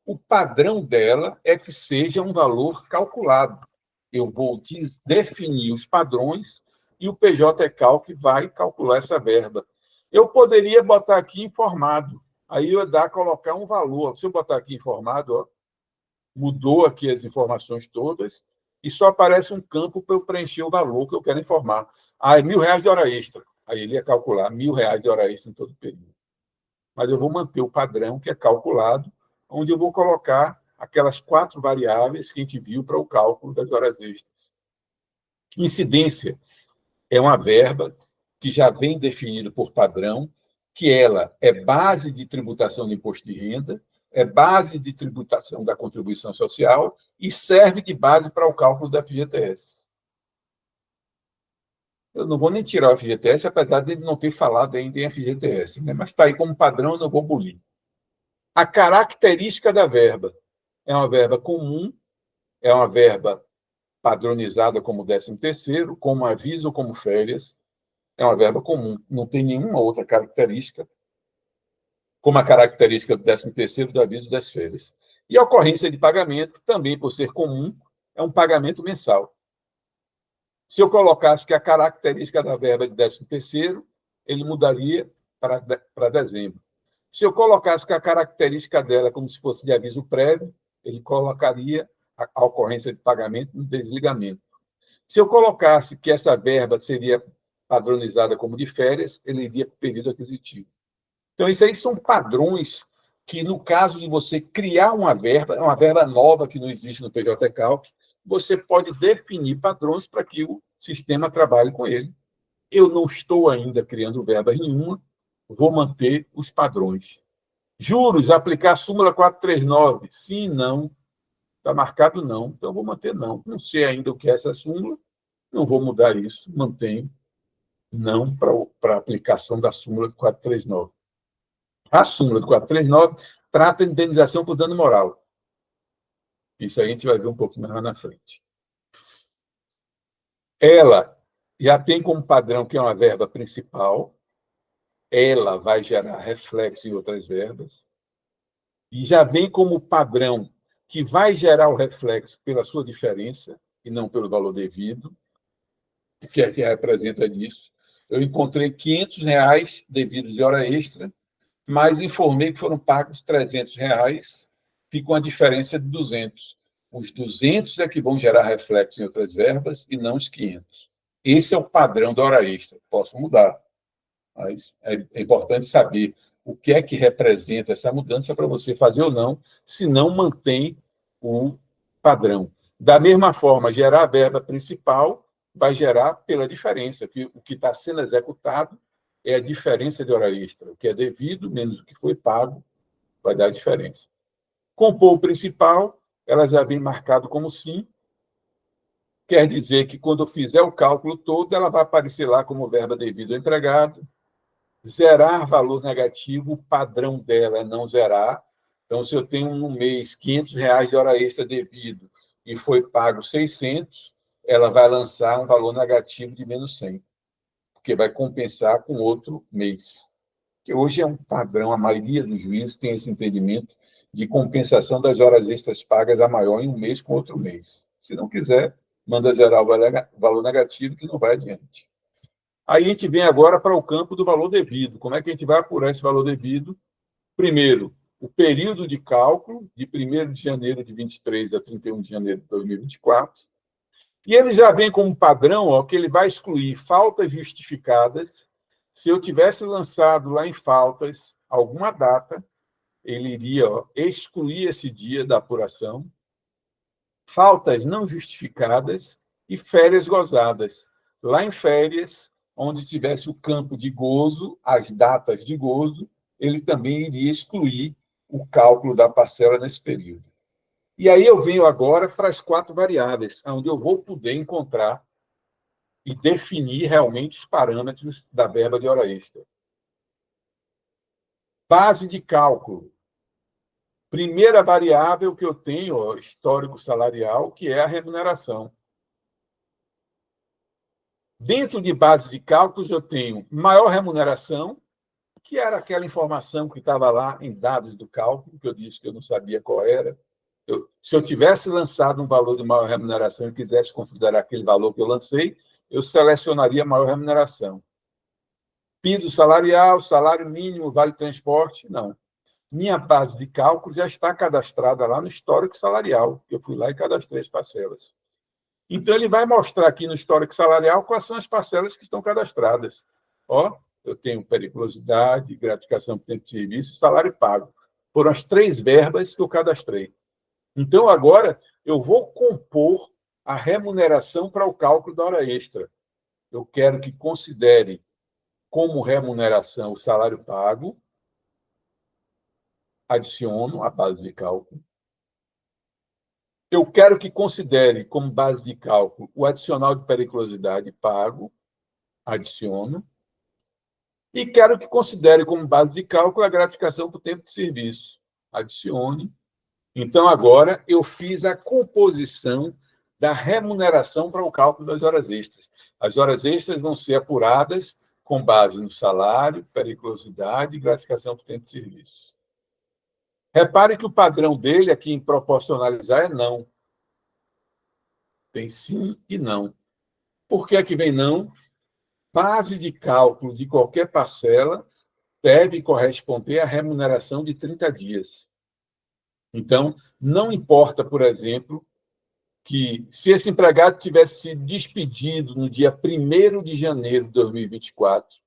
O padrão dela é que seja um valor calculado. Eu vou definir os padrões e o PJ Calc vai calcular essa verba. Eu poderia botar aqui informado. Aí eu dá colocar um valor. Se eu botar aqui informado, ó, mudou aqui as informações todas e só aparece um campo para eu preencher o valor que eu quero informar. Ah, é R$ 1.000 de hora extra. Aí ele ia calcular R$ 1.000 de hora extra em todo o período. Mas eu vou manter o padrão que é calculado, onde eu vou colocar aquelas 4 variáveis que a gente viu para o cálculo das horas extras. Incidência é uma verba que já vem definido por padrão, que ela é base de tributação do imposto de renda, é base de tributação da contribuição social e serve de base para o cálculo da FGTS. Eu não vou nem tirar o FGTS, apesar de ele não ter falado ainda em FGTS, né? Mas está aí como padrão, eu não vou abolir. A característica da verba é uma verba comum, é uma verba padronizada como 13º, como aviso ou como férias. é uma verba comum, não tem nenhuma outra característica, como a característica do 13º do aviso das férias. E a ocorrência de pagamento, também por ser comum, é um pagamento mensal. Se eu colocasse que a característica da verba de 13º, ele mudaria para dezembro. Se eu colocasse que a característica dela é como se fosse de aviso prévio, ele colocaria a ocorrência de pagamento no desligamento. Se eu colocasse que essa verba seria padronizada como de férias, ele iria para o período aquisitivo. Então, isso aí são padrões que, no caso de você criar uma verba nova que não existe no PJ Calc, você pode definir padrões para que o sistema trabalhe com ele. Eu não estou ainda criando verba nenhuma, vou manter os padrões. Juros, aplicar a súmula 439. Sim, não. Está marcado não, então vou manter não. Não sei ainda o que é essa súmula, não vou mudar isso, mantenho não para a aplicação da súmula de 439. A súmula de 439 trata de indenização por dano moral. Isso aí a gente vai ver um pouquinho mais lá na frente. Ela já tem como padrão que é uma verba principal, ela vai gerar reflexo em outras verbas, e já vem como padrão que vai gerar o reflexo pela sua diferença e não pelo valor devido. O que é que representa disso? Eu encontrei R$500 devidos de hora extra, mas informei que foram pagos R$300, fica uma diferença de 200. Os 200 é que vão gerar reflexo em outras verbas e não os 500. Esse é o padrão da hora extra. Posso mudar, mas é importante saber o que é que representa essa mudança para você fazer ou não, se não mantém o padrão. Da mesma forma, gerar a verba principal vai gerar pela diferença, que o que está sendo executado é a diferença de hora extra. O que é devido menos o que foi pago vai dar a diferença. Compor o principal, ela já vem marcado como sim, quer dizer que quando eu fizer o cálculo todo, ela vai aparecer lá como verba devido ao empregado. Zerar valor negativo, o padrão dela é não zerar. Então, se eu tenho no mês R$500 de hora extra devido e foi pago 600, ela vai lançar um valor negativo de menos 100, porque vai compensar com outro mês. Que hoje é um padrão, a maioria dos juízes tem esse entendimento de compensação das horas extras pagas a maior em um mês com outro mês. Se não quiser, manda zerar o valor negativo que não vai adiante. Aí a gente vem agora para o campo do valor devido. Como é que a gente vai apurar esse valor devido? Primeiro, o período de cálculo, de 1º de janeiro de 23 a 31 de janeiro de 2024. E ele já vem como padrão que ele vai excluir faltas justificadas. Se eu tivesse lançado lá em faltas alguma data, ele iria excluir esse dia da apuração. Faltas não justificadas e férias gozadas. Lá em férias, onde tivesse o campo de gozo, as datas de gozo, ele também iria excluir o cálculo da parcela nesse período. E aí eu venho agora para as 4 variáveis, onde eu vou poder encontrar e definir realmente os parâmetros da verba de hora extra. Base de cálculo. Primeira variável que eu tenho, histórico salarial, que é a remuneração. Dentro de base de cálculos, eu tenho maior remuneração, que era aquela informação que estava lá em dados do cálculo, que eu disse que eu não sabia qual era. Se eu tivesse lançado um valor de maior remuneração e quisesse considerar aquele valor que eu lancei, eu selecionaria maior remuneração. Piso salarial, salário mínimo, vale transporte? Não. Minha base de cálculo já está cadastrada lá no histórico salarial, que eu fui lá e cadastrei as parcelas. Então, ele vai mostrar aqui no histórico salarial quais são as parcelas que estão cadastradas. Eu tenho periculosidade, gratificação por tempo de serviço e salário pago. Foram as 3 verbas que eu cadastrei. Então, agora, eu vou compor a remuneração para o cálculo da hora extra. Eu quero que considere como remuneração o salário pago, adiciono a base de cálculo. Eu quero que considere como base de cálculo o adicional de periculosidade pago, adiciono. E quero que considere como base de cálculo a gratificação por tempo de serviço, adicione. Então, agora, eu fiz a composição da remuneração para o cálculo das horas extras. As horas extras vão ser apuradas com base no salário, periculosidade e gratificação por tempo de serviço. Repare que o padrão dele aqui em proporcionalizar é não. Tem sim e não. Por que aqui vem não? Base de cálculo de qualquer parcela deve corresponder à remuneração de 30 dias. Então, não importa, por exemplo, que se esse empregado tivesse sido despedido no dia 1º de janeiro de 2024,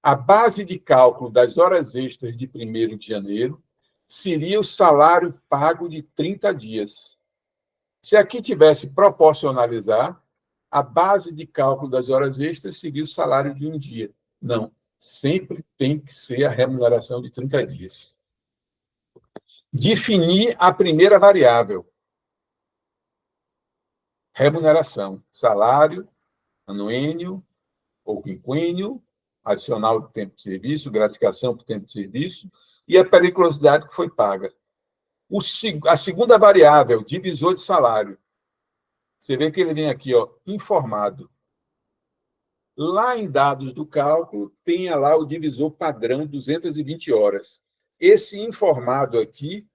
a base de cálculo das horas extras de 1º de janeiro seria o salário pago de 30 dias. Se aqui tivesse proporcionalizar, a base de cálculo das horas extras seria o salário de um dia. Não, sempre tem que ser a remuneração de 30 dias. Definir a primeira variável. Remuneração, salário, anuênio ou quinquênio, adicional de tempo de serviço, gratificação por tempo de serviço, e a periculosidade que foi paga. A segunda variável, divisor de salário. Você vê que ele vem aqui, ó, informado. Lá em dados do cálculo, tenha lá o divisor padrão 220 horas. Esse informado aqui,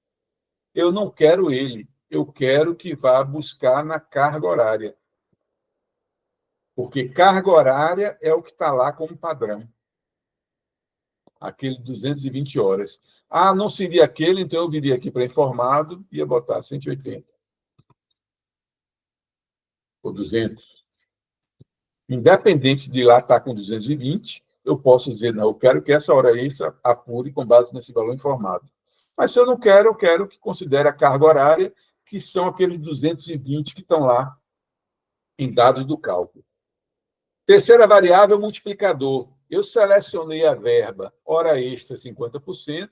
eu não quero ele. Eu quero que vá buscar na carga horária. Porque carga horária é o que está lá como padrão. Aquele 220 horas. Ah, não seria aquele, então eu viria aqui para informado e ia botar 180. Ou 200. Independente de lá estar com 220, eu posso dizer, não, eu quero que essa hora extra apure com base nesse valor informado. Mas se eu não quero, eu quero que considere a carga horária, que são aqueles 220 que estão lá em dados do cálculo. Terceira variável, multiplicador. Eu selecionei a verba hora extra 50%,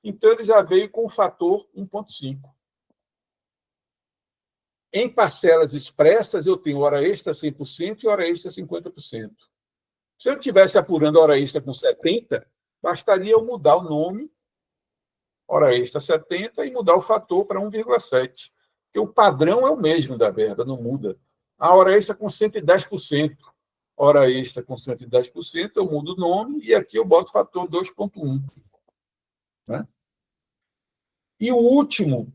então ele já veio com o fator 1,5. Em parcelas expressas, eu tenho hora extra 100% e hora extra 50%. Se eu estivesse apurando hora extra com 70%, bastaria eu mudar o nome, hora extra 70%, e mudar o fator para 1,7. Porque o padrão é o mesmo da verba, não muda. A hora extra com 110%. Hora extra com 110%, eu mudo o nome e aqui eu boto o fator 2,1. Né? E o último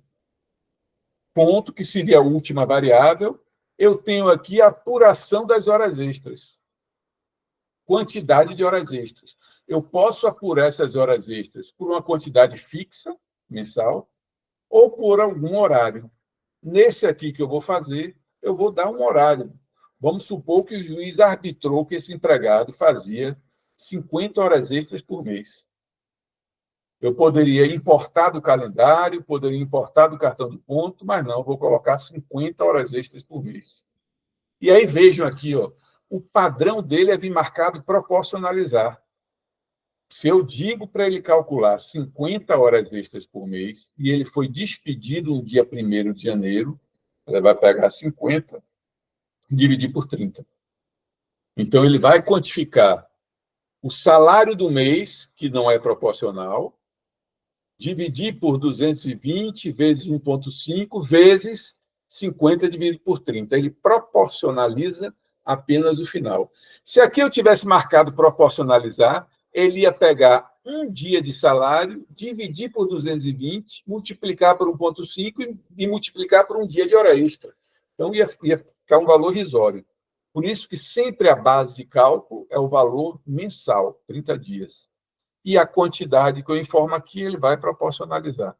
ponto, que seria a última variável, eu tenho aqui a apuração das horas extras. Quantidade de horas extras. Eu posso apurar essas horas extras por uma quantidade fixa, mensal, ou por algum horário. Nesse aqui que eu vou fazer, eu vou dar um horário. Vamos supor que o juiz arbitrou que esse empregado fazia 50 horas extras por mês. Eu poderia importar do calendário, poderia importar do cartão de ponto, mas não, vou colocar 50 horas extras por mês. E aí vejam aqui, ó, o padrão dele é vir marcado e proporcionalizar. Se eu digo para ele calcular 50 horas extras por mês e ele foi despedido no dia 1º de janeiro, ele vai pegar 50 e dividir por 30. Então, ele vai quantificar o salário do mês, que não é proporcional, dividir por 220 vezes 1,5 vezes 50 dividido por 30. Ele proporcionaliza apenas o final. Se aqui eu tivesse marcado proporcionalizar, ele ia pegar um dia de salário, dividir por 220, multiplicar por 1,5 e multiplicar por um dia de hora extra. Então, ia ficar um valor irrisório. Por isso que sempre a base de cálculo é o valor mensal, 30 dias. E a quantidade que eu informo aqui, ele vai proporcionalizar.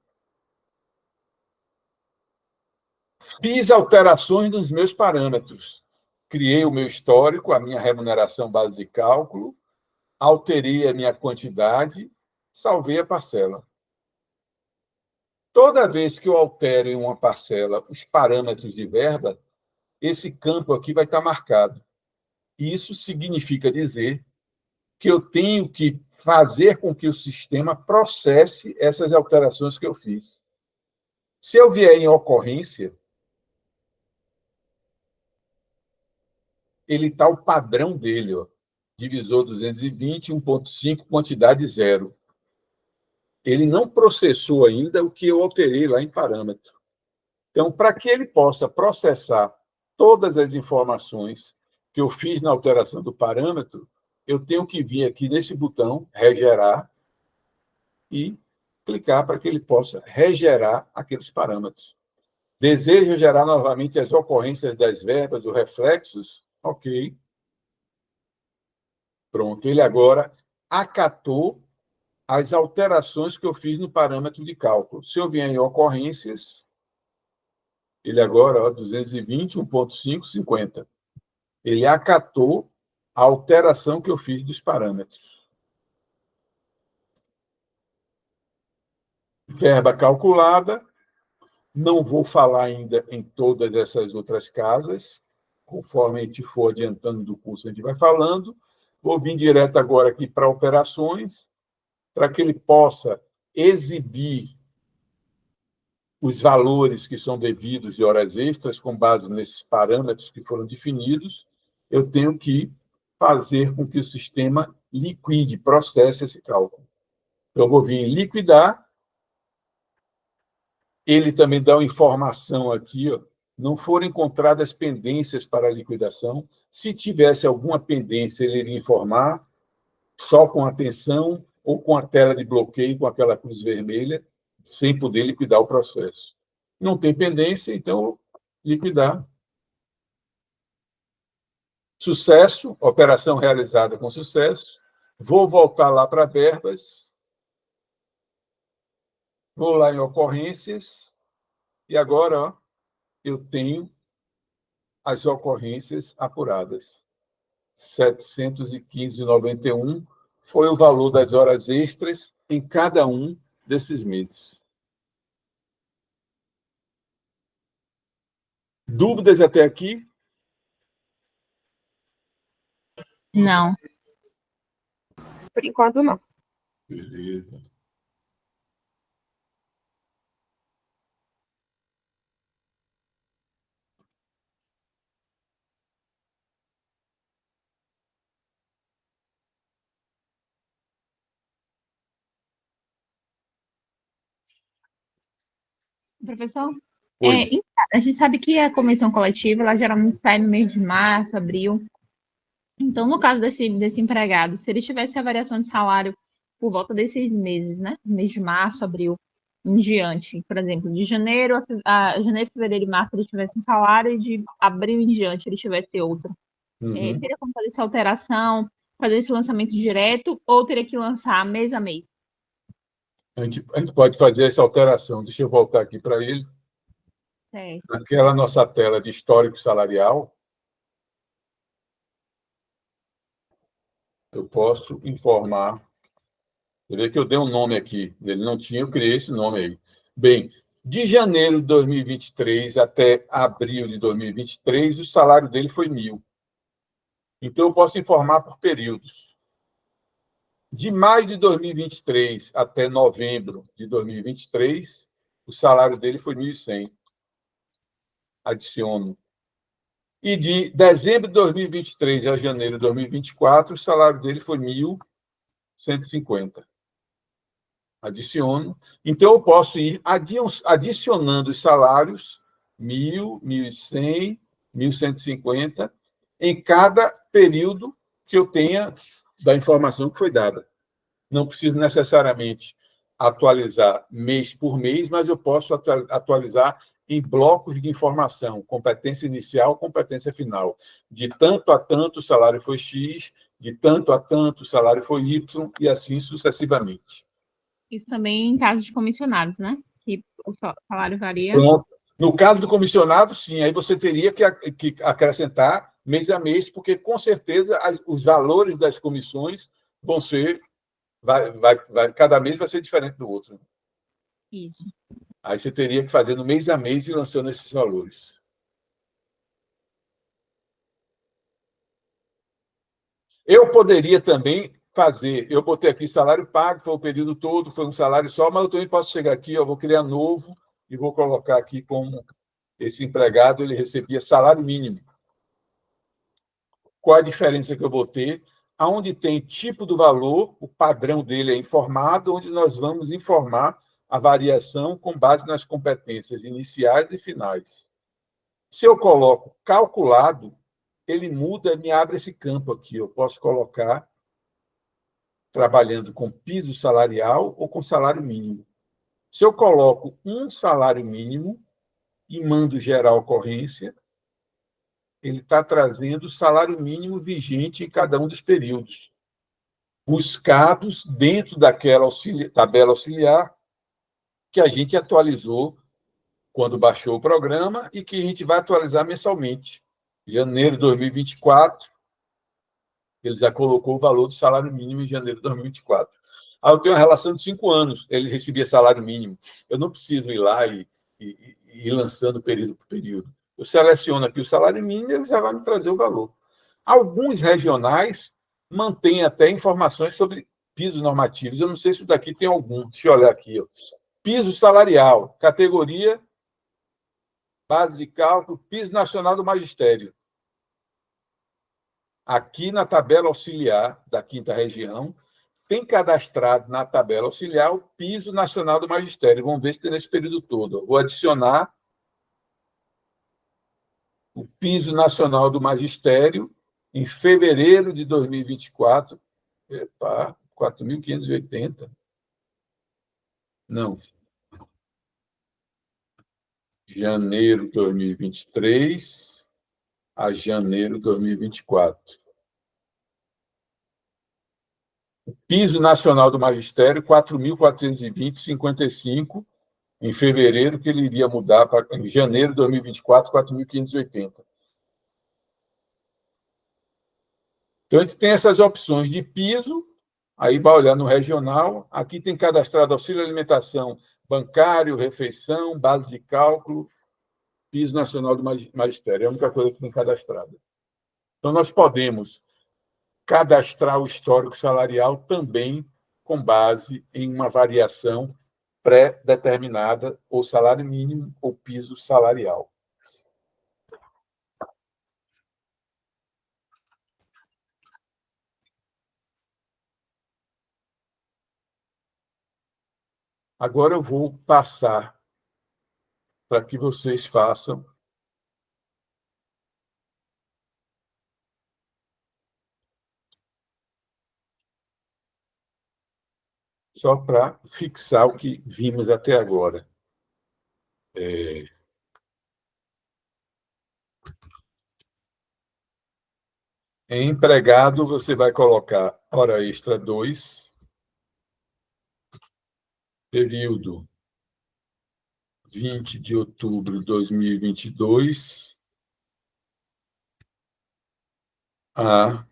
Fiz alterações nos meus parâmetros. Criei o meu histórico, a minha remuneração base de cálculo, alterei a minha quantidade, salvei a parcela. Toda vez que eu altero em uma parcela os parâmetros de verba, esse campo aqui vai estar marcado. Isso significa dizer que eu tenho que fazer com que o sistema processe essas alterações que eu fiz. Se eu vier em ocorrência, ele está o padrão dele, ó, divisor 220, 1,5, quantidade 0. Ele não processou ainda o que eu alterei lá em parâmetro. Então, para que ele possa processar todas as informações que eu fiz na alteração do parâmetro, eu tenho que vir aqui nesse botão, regerar, e clicar para que ele possa regerar aqueles parâmetros. Deseja gerar novamente as ocorrências das verbas, os reflexos? Ok. Pronto, ele agora acatou as alterações que eu fiz no parâmetro de cálculo. Se eu vier em ocorrências, ele agora, ó, 220, 1.5, 50. Ele acatou a alteração que eu fiz dos parâmetros. Verba calculada. Não vou falar ainda em todas essas outras casas. Conforme a gente for adiantando do curso, a gente vai falando. Vou vir direto agora aqui para operações, para que ele possa exibir os valores que são devidos de horas extras, com base nesses parâmetros que foram definidos. Eu tenho que fazer com que o sistema liquide, processe esse cálculo. Então, eu vou vir em liquidar. Ele também dá uma informação aqui, ó, não foram encontradas pendências para a liquidação. Se tivesse alguma pendência, ele iria informar, só com atenção ou com a tela de bloqueio, com aquela cruz vermelha, sem poder liquidar o processo. Não tem pendência, então, liquidar. Sucesso, operação realizada com sucesso. Vou voltar lá para verbas. Vou lá em ocorrências. E agora, ó, eu tenho as ocorrências apuradas. 715,91 foi o valor das horas extras em cada um desses meses. Dúvidas até aqui? Não. Por enquanto, não. Beleza. Professor, Oi. a gente sabe que a comissão coletiva, ela geralmente sai no mês de março, abril. Então, no caso desse empregado, se ele tivesse a variação de salário por volta desses meses, né? Mês de março, abril, em diante, por exemplo, de janeiro a janeiro, fevereiro e março ele tivesse um salário e de abril em diante ele tivesse outro. Teria como fazer essa alteração, fazer esse lançamento direto ou teria que lançar mês a mês? A gente pode fazer essa alteração. Deixa eu voltar aqui para ele. Certo. Naquela nossa tela de histórico salarial, eu posso informar. Você vê que eu dei um nome aqui. Ele não tinha, eu criei esse nome aí. Bem, de janeiro de 2023 até abril de 2023, o salário dele foi 1.000. Então, eu posso informar por períodos. De maio de 2023 até novembro de 2023, o salário dele foi 1.100. Adiciono. E de dezembro de 2023 a janeiro de 2024, o salário dele foi 1.150. Adiciono. Então, eu posso ir adicionando os salários, 1.000, 1.100, 1.150, em cada período que eu tenha da informação que foi dada. Não preciso necessariamente atualizar mês por mês, mas eu posso atualizar em blocos de informação, competência inicial, competência final. De tanto a tanto, o salário foi X, de tanto a tanto, o salário foi Y, e assim sucessivamente. Isso também em caso de comissionados, né? Que o salário varia. Pronto. No caso do comissionado, sim, aí você teria que acrescentar mês a mês, porque, com certeza, os valores das comissões vão ser... cada mês vai ser diferente do outro. Isso. Aí você teria que fazer no mês a mês e lançando esses valores. Eu poderia também fazer, eu botei aqui salário pago, foi o período todo, foi um salário só, mas eu também posso chegar aqui, eu vou criar novo e vou colocar aqui como esse empregado ele recebia salário mínimo. Qual a diferença que eu vou ter? Aonde tem tipo do valor, o padrão dele é informado, onde nós vamos informar a variação com base nas competências iniciais e finais. Se eu coloco calculado, ele muda, me abre esse campo aqui. Eu posso colocar trabalhando com piso salarial ou com salário mínimo. Se eu coloco um salário mínimo e mando gerar a ocorrência, ele está trazendo o salário mínimo vigente em cada um dos períodos, buscados dentro daquela tabela auxiliar que a gente atualizou quando baixou o programa e que a gente vai atualizar mensalmente. Janeiro de 2024, ele já colocou o valor do salário mínimo em janeiro de 2024. Aí eu tenho uma relação de 5 anos, ele recebia salário mínimo. Eu não preciso ir lá e ir lançando período por período. Eu seleciono aqui o salário mínimo e ele já vai me trazer o valor. Alguns regionais mantêm até informações sobre pisos normativos. Eu não sei se daqui tem algum. Deixa eu olhar aqui. Ó. Piso salarial, categoria, base de cálculo, piso nacional do magistério. Aqui na tabela auxiliar da 5ª região, tem cadastrado na tabela auxiliar o piso nacional do magistério. Vamos ver se tem nesse período todo. Vou adicionar o piso nacional do magistério em fevereiro de 2024. Epa, 4.580. Não. Janeiro de 2023 a janeiro de 2024. Piso nacional do magistério, 4.420,55 em fevereiro, que ele iria mudar para em janeiro de 2024, 4.580. Então, a gente tem essas opções de piso, aí vai olhar no regional, aqui tem cadastrado auxílio alimentação bancário, refeição, base de cálculo, piso nacional do magistério, é a única coisa que tem cadastrada. Então, nós podemos cadastrar o histórico salarial também com base em uma variação pré-determinada, ou salário mínimo ou piso salarial. Agora eu vou passar para que vocês façam só para fixar o que vimos até agora. Em empregado, você vai colocar hora extra 2, período 20 de outubro de 2022 a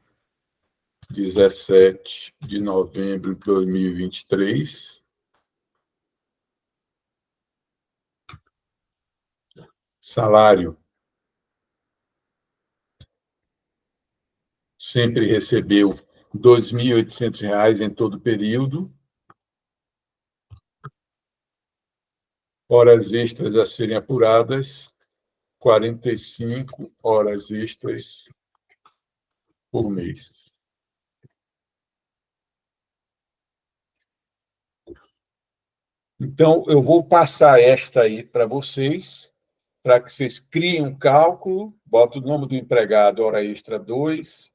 17 de novembro de 2023. Salário. Sempre recebeu R$ 2.800 em todo o período. Horas extras a serem apuradas, 45 horas extras por mês. Então, eu vou passar esta aí para vocês, para que vocês criem um cálculo, bota o nome do empregado, hora extra 2,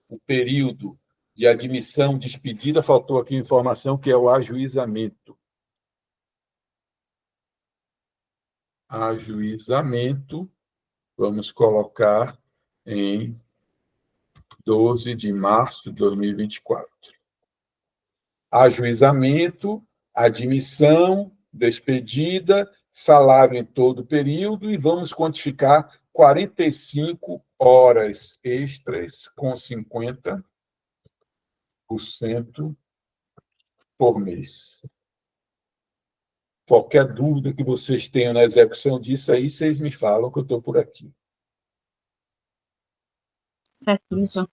o período de admissão, despedida, faltou aqui informação, que é o ajuizamento. Ajuizamento, vamos colocar em 12 de março de 2024. Ajuizamento, admissão, despedida, salário em todo o período, e vamos quantificar 45 horas extras com 50% por mês. Qualquer dúvida que vocês tenham na execução disso aí, vocês me falam que eu estou por aqui. Certíssimo.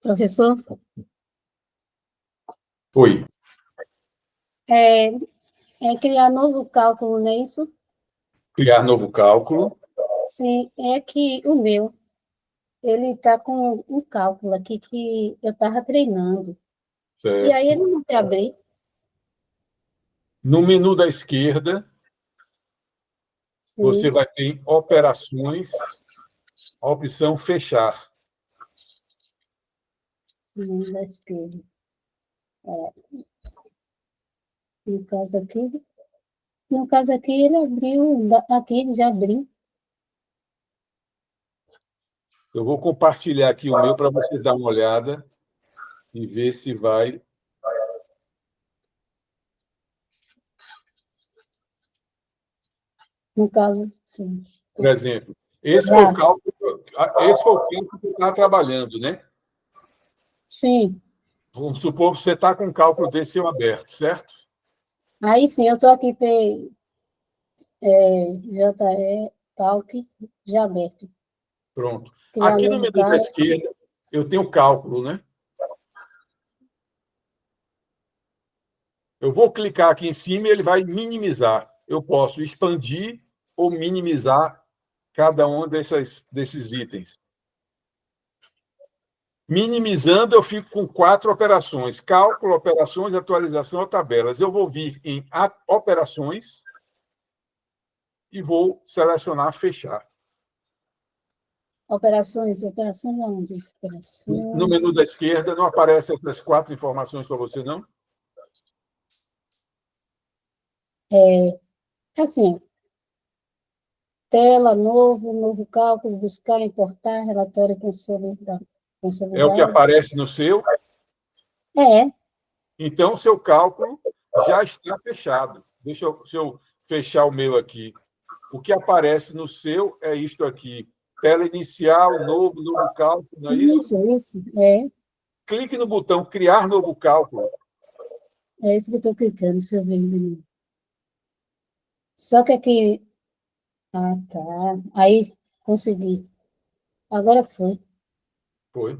Professor, Oi. é, é criar novo cálculo, não é isso? Criar novo cálculo. Sim, é que o meu, ele está com um cálculo aqui que eu estava treinando. E aí Certo. ele não quer abrir. No menu da esquerda, você Sim, vai ter em operações a opção fechar. não da esquerda. No caso aqui, no caso aqui ele abriu, aqui ele já abriu. Eu vou compartilhar aqui o meu para você dar uma olhada e ver se vai. No caso, sim. Por exemplo, esse foi o Já, cálculo, esse foi o cálculo que eu estava trabalhando, né? sim. Vamos supor que você está com um cálculo desse seu aberto, certo? Aí sim, eu estou aqui JE Calc já aberto. Pronto. Criar Aqui no novo menu da cálculo. esquerda, eu tenho cálculo, né? Eu vou clicar aqui em cima e ele vai minimizar. Eu posso expandir ou minimizar cada um desses itens. Minimizando, eu fico com 4 operações: cálculo, operações, atualização ou tabelas. Eu vou vir em operações e vou selecionar fechar. Operações aonde? No menu Operações. da esquerda, não aparecem essas 4 informações para você, não? Assim, ó, tela, novo cálculo, buscar, importar, relatório É o que consolidado. aparece no seu. É, Então, o seu cálculo já está fechado. Se eu fechar o meu aqui. O que aparece no seu é isto aqui. Tela inicial, novo cálculo, não é isso? isso, Clique no botão Criar novo cálculo. é isso que eu estou clicando, deixa eu ver ainda não. Só que aqui, tá, aí consegui, agora foi, Foi. Aí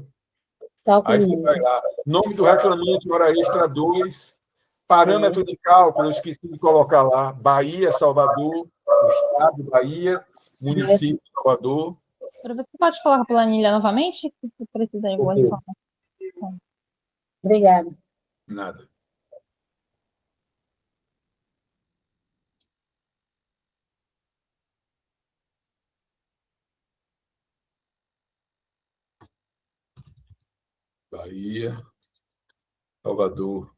cálculo você vai novo, lá. Nome do reclamante, hora extra 2. Parâmetro de cálculo, eu esqueci de colocar lá. Bahia, Salvador, o estado, Bahia, certo, município, Salvador. Você pode colocar a planilha novamente? Que precisa de algumas informações. obrigada. Nada. Bahia, Salvador.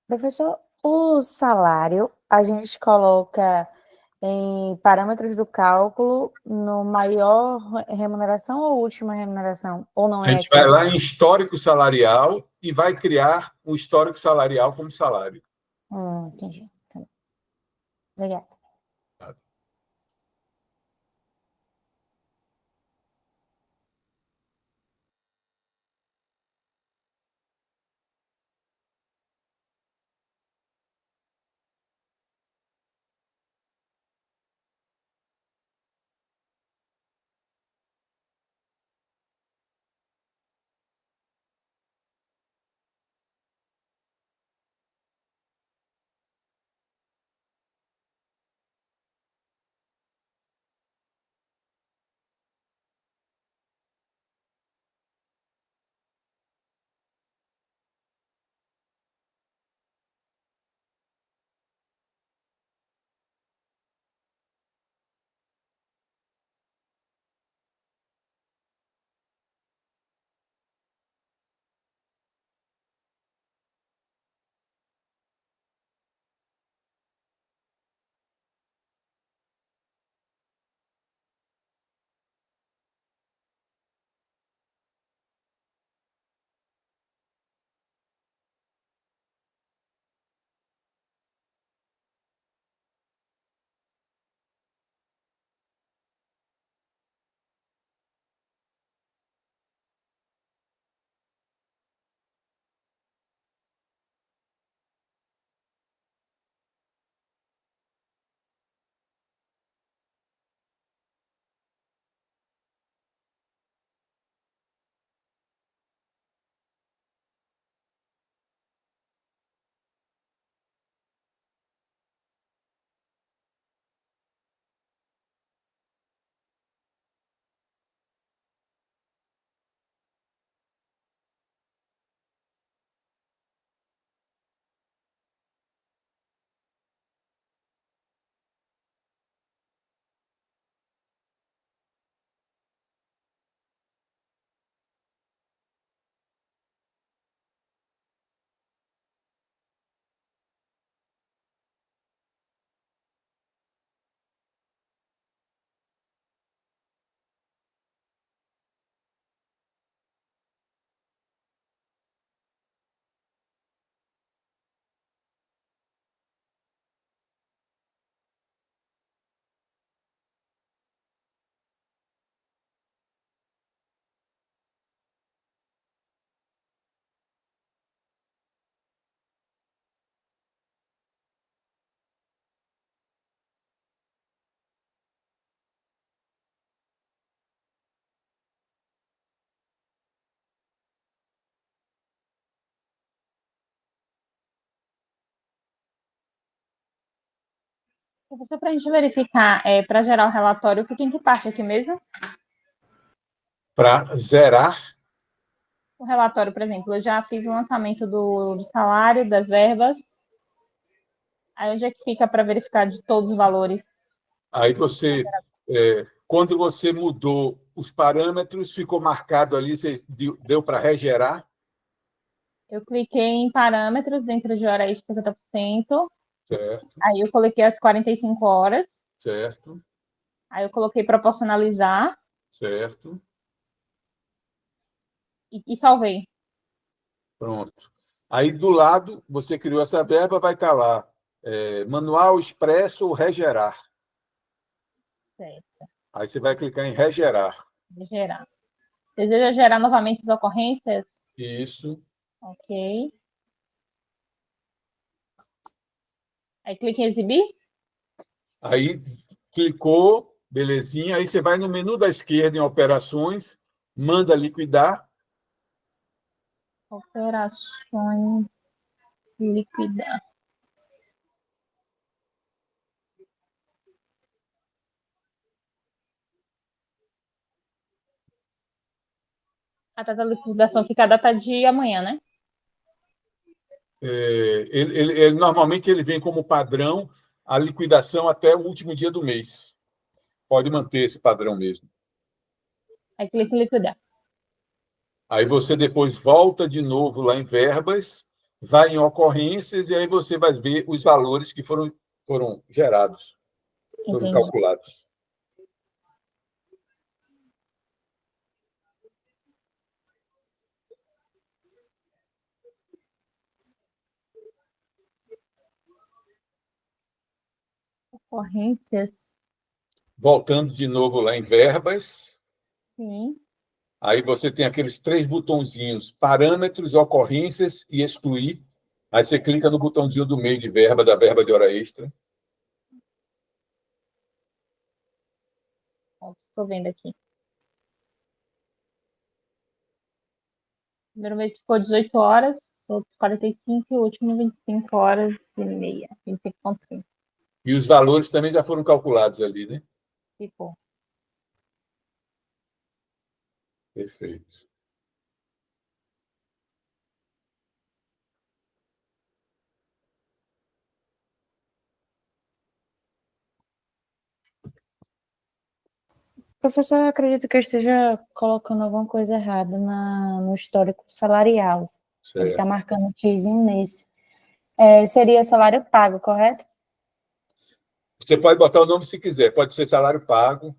Professor, o salário a gente coloca em parâmetros do cálculo no maior remuneração ou última remuneração? Ou não A é gente vai aqui? lá em histórico salarial e vai criar o histórico salarial como salário. Entendi. Obrigada. Professor, para a gente verificar, para gerar o relatório, fica em que parte aqui mesmo? Para zerar, O relatório, por exemplo, eu já fiz o lançamento do salário, das verbas. Aí onde é que fica para verificar de todos os valores? aí você, quando você mudou os parâmetros, ficou marcado ali, você deu para regerar, Eu cliquei em parâmetros dentro de hora extra 50%. certo, Aí eu coloquei as 45 horas. certo, Aí eu coloquei proporcionalizar certo, e salvei. pronto. Aí, do lado, você criou essa verba, vai estar lá, manual, expresso ou regerar. Certo. Aí você vai clicar em regerar. Vou gerar. Deseja gerar novamente as ocorrências? Isso. Ok. Aí clique em exibir. Aí clicou, belezinha. Aí você vai no menu da esquerda em operações, manda liquidar. Operações, liquidar. A data da liquidação fica a data de amanhã, né? Normalmente ele vem como padrão a liquidação até o último dia do mês. Pode manter esse padrão mesmo. Aí clique em liquidar. Aí você depois volta de novo lá em verbas, vai em ocorrências e aí você vai ver os valores que foram gerados, foram Entendi. calculados. Ocorrências, Voltando de novo lá em verbas, sim. aí você tem aqueles três botõezinhos, parâmetros, ocorrências e excluir. Aí você clica no botãozinho do meio de verba, da verba de hora extra. Estou vendo aqui. Primeiro mês ficou 18 horas, outros 45 e o último 25 horas e meia. 25,5 E os valores também já foram calculados ali, né? ficou. Perfeito. Professor, eu acredito que eu esteja colocando alguma coisa errada no histórico salarial. Ele está Certo. marcando X nesse. Seria salário pago, correto? Você pode botar o nome se quiser, pode ser salário pago,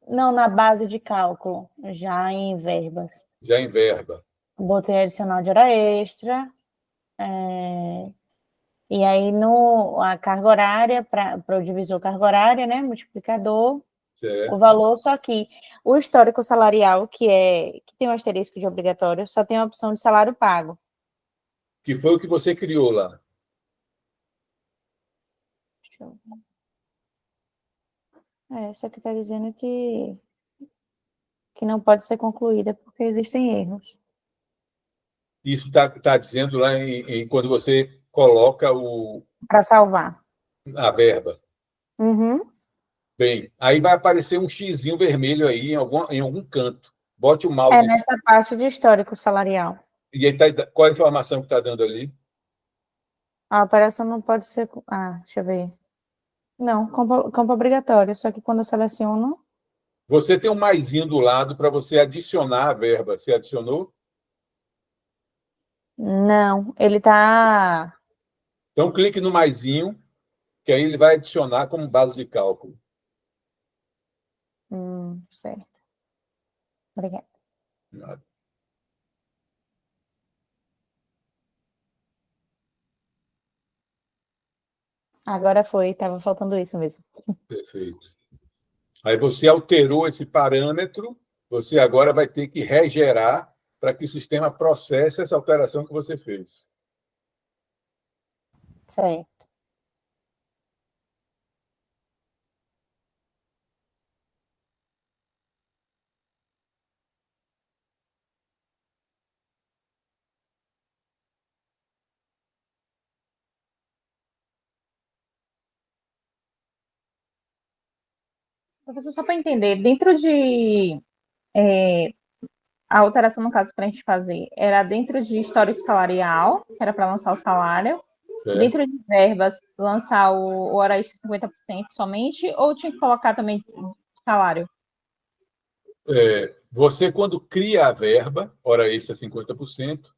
Não, na base de cálculo, já em verbas. já em verba. Botei adicional de hora extra, e aí a carga horária, para o divisor carga horária, né? Multiplicador, o Certo. valor, só que o histórico salarial, que tem um asterisco de obrigatório, só tem a opção de salário pago. Que foi o que você criou lá. Deixa eu só que está dizendo que não pode ser concluída porque existem erros. Isso está dizendo lá quando você coloca Para salvar. a verba. Uhum. Bem, aí vai aparecer um xizinho vermelho aí em algum canto. Bote o mouse em cima. Nessa parte de histórico salarial. E aí qual a informação que está dando ali? A operação não pode ser. Deixa eu ver. Não, compra obrigatória, só que quando eu seleciono. Você tem um maisinho do lado para você adicionar a verba. Você adicionou? Não, ele tá. Então, clique no maisinho, que aí ele vai adicionar como base de cálculo. Certo. Obrigada. Agora foi, estava faltando isso mesmo. Perfeito. Aí você alterou esse parâmetro, você agora vai ter que regerar para que o sistema processe essa alteração que você fez. Certo. Professor, só para entender, dentro de a alteração, no caso, para a gente fazer, era dentro de histórico salarial, que era para lançar o salário, certo? dentro de verbas, lançar o hora extra 50% somente, ou tinha que colocar também salário? Você, quando cria a verba, hora extra 50%,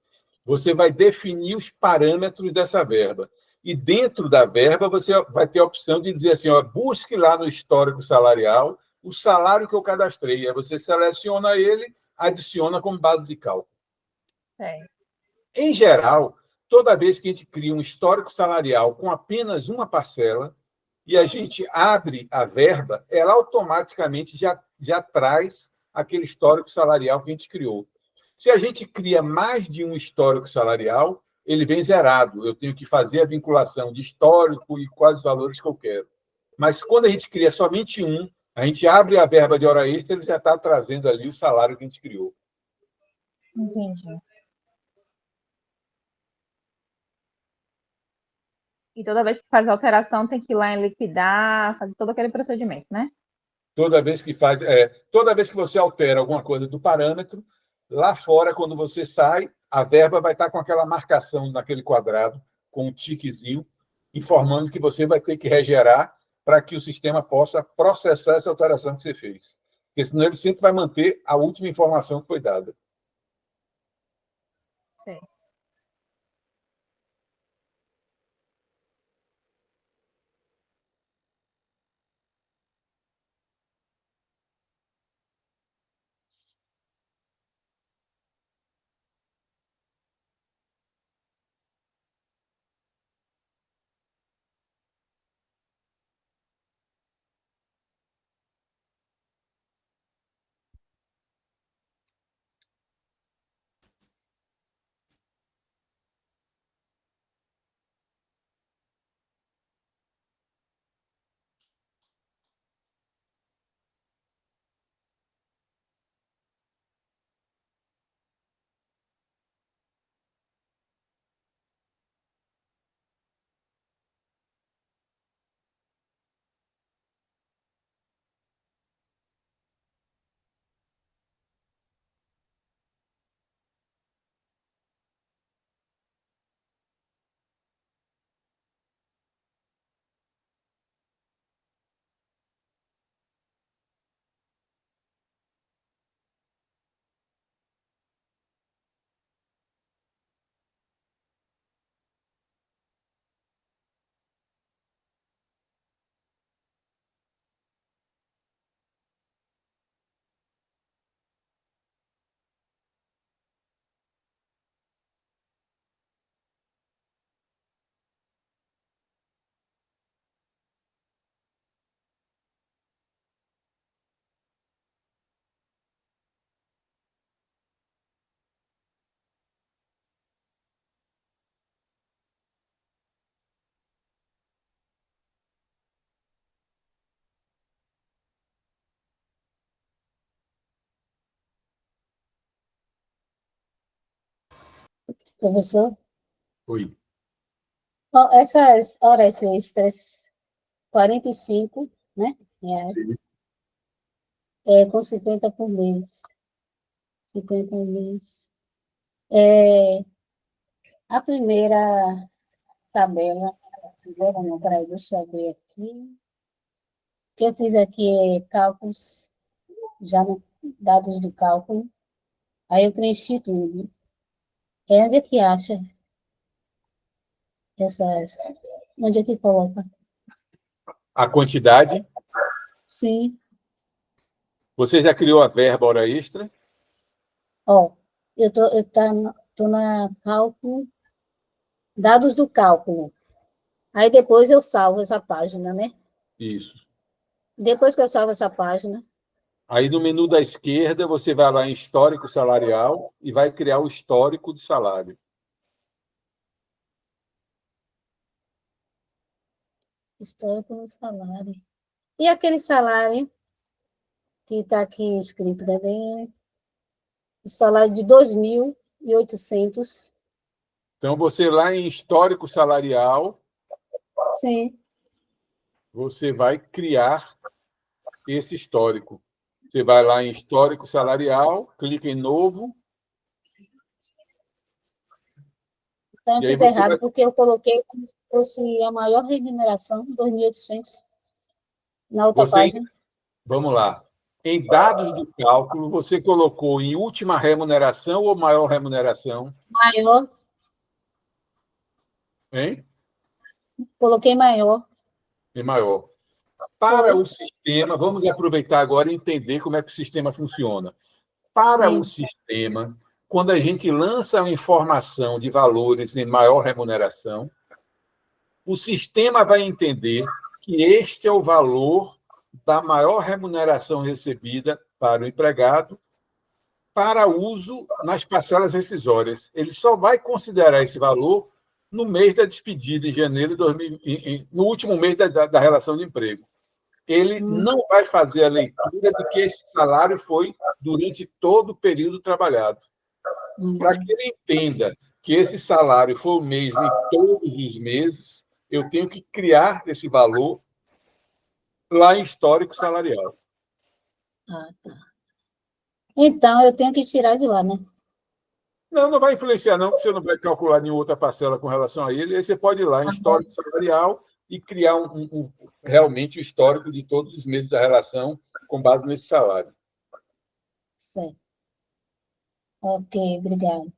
você vai definir os parâmetros dessa verba. E dentro da verba, você vai ter a opção de dizer assim, ó, busque lá no histórico salarial o salário que eu cadastrei. Aí você seleciona ele, adiciona como base de cálculo. Certo. Em geral, toda vez que a gente cria um histórico salarial com apenas uma parcela e a gente abre a verba, ela automaticamente já traz aquele histórico salarial que a gente criou. Se a gente cria mais de um histórico salarial, ele vem zerado. Eu tenho que fazer a vinculação de histórico e quais os valores que eu quero. Mas quando a gente cria somente um, a gente abre a verba de hora extra, ele já está trazendo ali o salário que a gente criou. Entendi. E toda vez que faz alteração, tem que ir lá em liquidar, fazer todo aquele procedimento, né? Toda vez que você altera alguma coisa do parâmetro, lá fora, quando você sai, a verba vai estar com aquela marcação naquele quadrado, com um tiquezinho, informando que você vai ter que regerar para que o sistema possa processar essa alteração que você fez. Porque senão ele sempre vai manter a última informação que foi dada. Sim. Professor, Oi. essas horas extras, 45, né? Reais, com 50 por mês. 50 por mês. A primeira tabela, agora não, peraí, deixa eu abrir aqui. O que eu fiz aqui é cálculos, já no, dados do cálculo. Aí eu preenchi tudo. Onde é que acha essas? Onde é que coloca? A quantidade. Sim. Você já criou a verba hora extra? Ó, tô na cálculo, dados do cálculo. Aí depois eu salvo essa página, né? Isso. Depois que eu salvo essa página, Aí, no menu da esquerda, você vai lá em histórico salarial e vai criar o histórico de salário. histórico no salário. E aquele salário que está aqui escrito, né? O salário de 2.800. Então, você lá em histórico salarial, Sim. você vai criar esse histórico. Você vai lá em histórico salarial, clica em novo. Então, E eu aí fiz você errado, vai... porque eu coloquei como se fosse a maior remuneração, 2.800, na outra Você, página. vamos lá. Em dados do cálculo, você colocou em última remuneração ou maior remuneração? Maior, Hein? coloquei maior. Em maior. Para Foi, o sistema, vamos aproveitar agora e entender como é que o sistema funciona. Para o sim. sistema, quando a gente lança uma informação de valores em maior remuneração, o sistema vai entender que este é o valor da maior remuneração recebida para o empregado para uso nas parcelas rescisórias. Ele só vai considerar esse valor no mês da despedida, em janeiro de 2000, no último mês da relação de emprego. Ele não vai fazer a leitura de que esse salário foi durante todo o período trabalhado. Para que ele entenda que esse salário foi o mesmo em todos os meses, eu tenho que criar esse valor lá em histórico salarial. Ah, tá. Então, eu tenho que tirar de lá, né? Não, não vai influenciar, não, porque você não vai calcular nenhuma outra parcela com relação a ele. Aí você pode ir lá em histórico salarial e criar realmente o histórico de todos os meses da relação com base nesse salário. Certo. Ok, obrigado.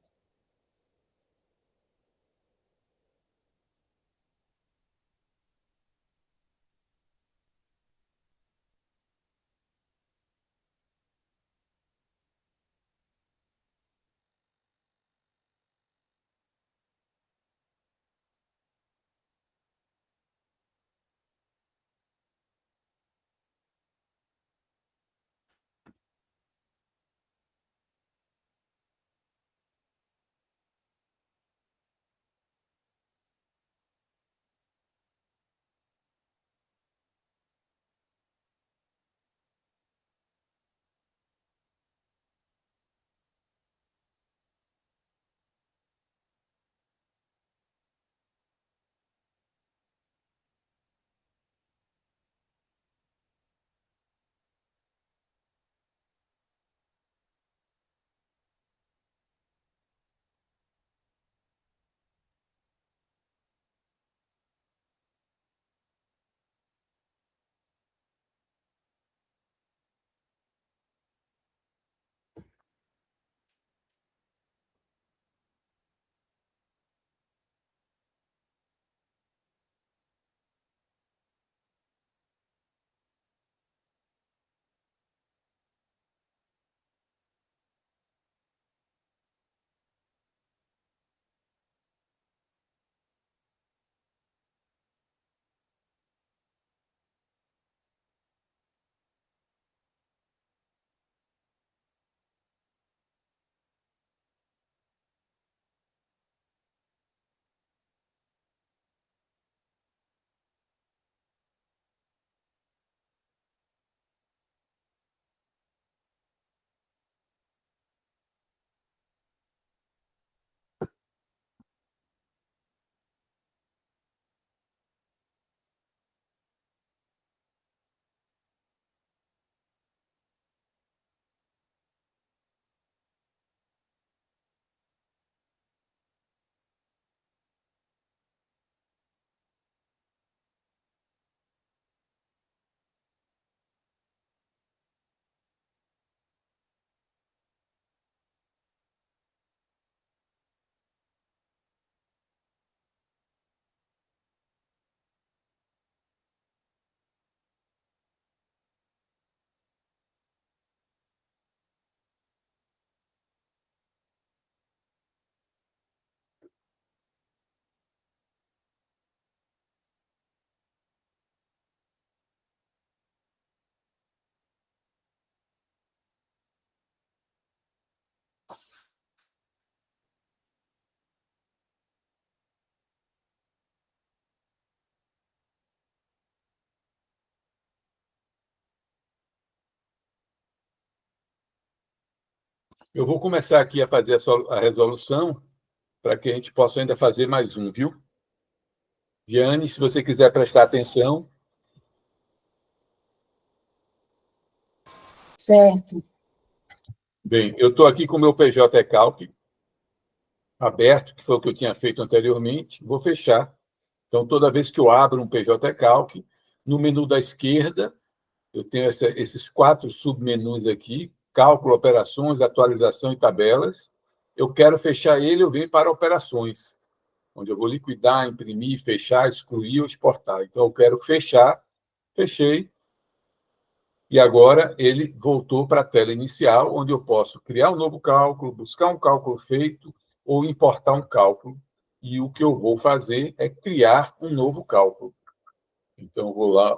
Eu vou começar aqui a fazer a resolução para que a gente possa ainda fazer mais um, viu? Giane, se você quiser prestar atenção. Certo. Bem, eu estou aqui com o meu PJ Calc aberto, que foi o que eu tinha feito anteriormente. Vou fechar. Então, toda vez que eu abro um PJ Calc, no menu da esquerda, eu tenho esses 4 submenus aqui: cálculo, operações, atualização e tabelas. Eu quero fechar ele, eu venho para operações, onde eu vou liquidar, imprimir, fechar, excluir ou exportar. Então, eu quero fechar, fechei, e agora ele voltou para a tela inicial, onde eu posso criar um novo cálculo, buscar um cálculo feito ou importar um cálculo. E o que eu vou fazer é criar um novo cálculo. Então, eu vou lá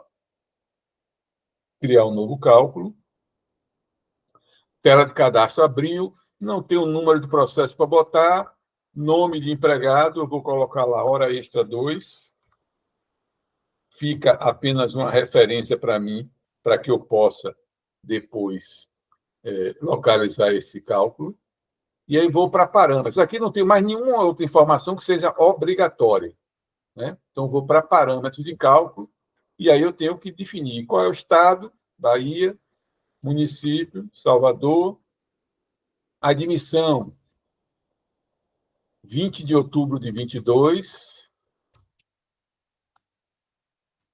criar um novo cálculo. Tela de cadastro abriu, não tem o número de processo para botar, nome de empregado, eu vou colocar lá hora extra 2. Fica apenas uma referência para mim, para que eu possa depois localizar esse cálculo. E aí vou para parâmetros. Aqui não tem mais nenhuma outra informação que seja obrigatória, né? Então, vou para parâmetros de cálculo, e aí eu tenho que definir qual é o estado, Bahia, município, Salvador, admissão, 20 de outubro de 22,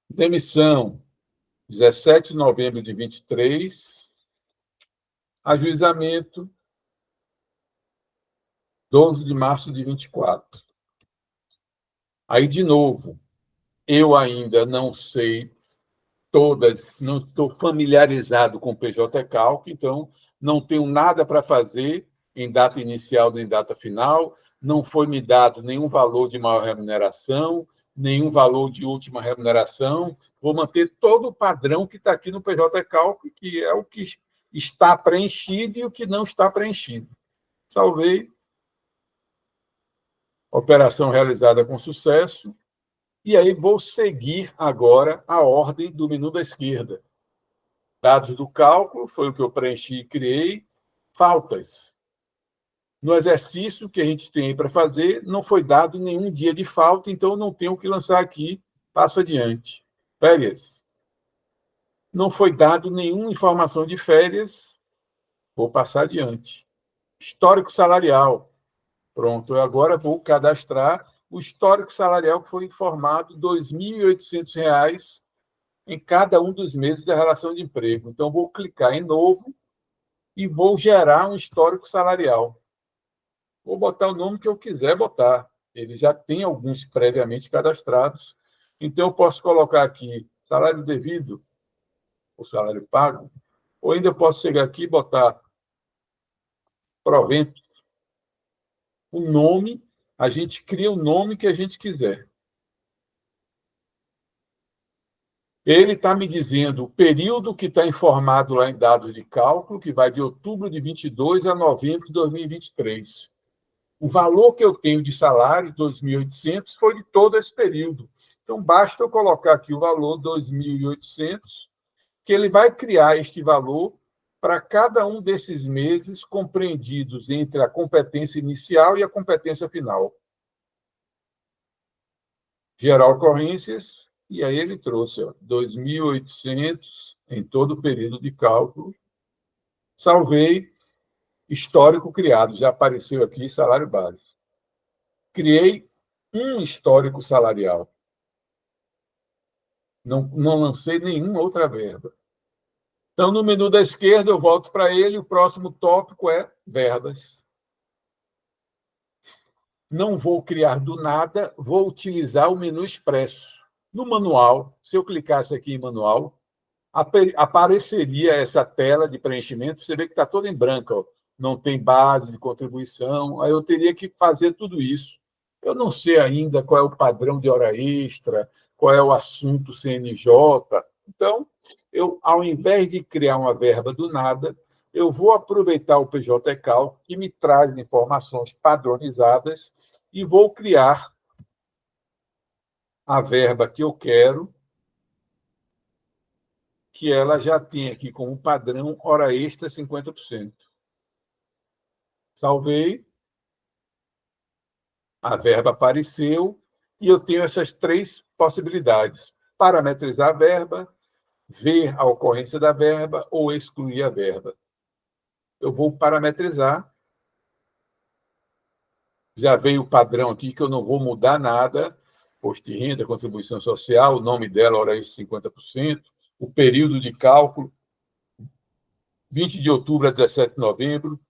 demissão, 17 de novembro de 23, ajuizamento, 12 de março de 24. Aí, de novo, eu ainda não sei todas, não estou familiarizado com o PJ Calc, então não tenho nada para fazer em data inicial nem data final, não foi me dado nenhum valor de maior remuneração, nenhum valor de última remuneração, vou manter todo o padrão que está aqui no PJ Calc, que é o que está preenchido e o que não está preenchido. Salvei. Operação realizada com sucesso. E aí vou seguir agora a ordem do menu da esquerda. Dados do cálculo, foi o que eu preenchi e criei. Faltas. No exercício que a gente tem para fazer, não foi dado nenhum dia de falta, então eu não tenho que lançar aqui. Passo adiante. Férias. Não foi dado nenhuma informação de férias. Vou passar adiante. Histórico salarial. Pronto, eu agora vou cadastrar o histórico salarial que foi informado, R$ 2.800 em cada um dos meses da relação de emprego. Então, vou clicar em novo e vou gerar um histórico salarial. Vou botar o nome que eu quiser botar. Ele já tem alguns previamente cadastrados. Então, eu posso colocar aqui salário devido, ou salário pago, ou ainda eu posso chegar aqui e botar provento. O nome, a gente cria o nome que a gente quiser. Ele está me dizendo o período que está informado lá em dados de cálculo, que vai de outubro de 22 a novembro de 2023. O valor que eu tenho de salário, 2.800, foi de todo esse período. Então, basta eu colocar aqui o valor 2.800, que ele vai criar este valor para cada um desses meses compreendidos entre a competência inicial e a competência final. Gerar ocorrências, e aí ele trouxe 2.800 em todo o período de cálculo. Salvei, histórico criado, já apareceu aqui salário base. Criei um histórico salarial. Não lancei nenhuma outra verba. Então, no menu da esquerda, eu volto para ele, o próximo tópico é verbas. Não vou criar do nada, vou utilizar o menu expresso. No manual, se eu clicasse aqui em manual, apareceria essa tela de preenchimento, você vê que está toda em branco, ó. Não tem base de contribuição, aí eu teria que fazer tudo isso. Eu não sei ainda qual é o padrão de hora extra, qual é o assunto CNJ. Então, ao invés de criar uma verba do nada, eu vou aproveitar o PJ Calc, que me traz informações padronizadas, e vou criar a verba que eu quero, que ela já tem aqui como padrão hora extra 50%. Salvei, a verba apareceu, e eu tenho essas 3 possibilidades: parametrizar a verba, ver a ocorrência da verba ou excluir a verba. Eu vou parametrizar. Já veio o padrão aqui que eu não vou mudar nada. Posto de renda, contribuição social, o nome dela, hora extra 50%, o período de cálculo, 20 de outubro a 17 de novembro,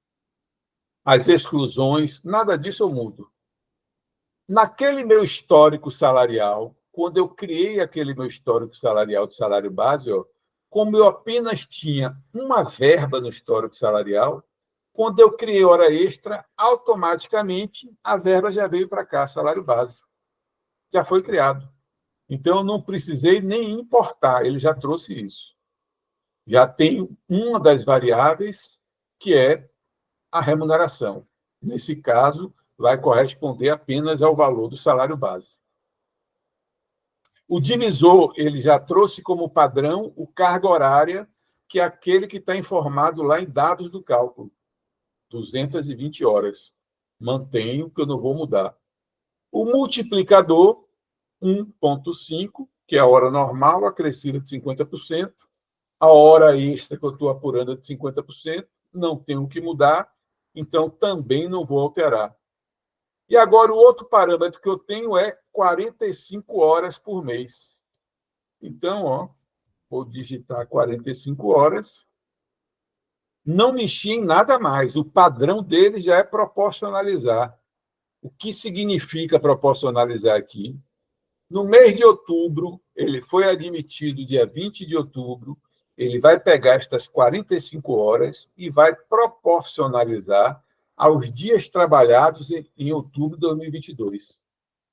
as exclusões, nada disso eu mudo. Naquele meu histórico salarial, quando eu criei aquele meu histórico salarial de salário base, ó, como eu apenas tinha uma verba no histórico salarial, quando eu criei hora extra, automaticamente a verba já veio para cá, salário base. Já foi criado. Então, eu não precisei nem importar, ele já trouxe isso. Já tem uma das variáveis, que é a remuneração. Nesse caso, vai corresponder apenas ao valor do salário base. O divisor, ele já trouxe como padrão o carga horária, que é aquele que está informado lá em dados do cálculo. 220 horas. Mantenho, que eu não vou mudar. O multiplicador, 1,5, que é a hora normal, acrescida de 50%. A hora extra que eu estou apurando é de 50%. Não tenho que mudar, então também não vou alterar. E agora o outro parâmetro que eu tenho é 45 horas por mês. Então, ó, vou digitar 45 horas. Não mexi em nada mais. O padrão dele já é proporcionalizar. O que significa proporcionalizar aqui? No mês de outubro, ele foi admitido dia 20 de outubro, ele vai pegar estas 45 horas e vai proporcionalizar aos dias trabalhados em outubro de 2022.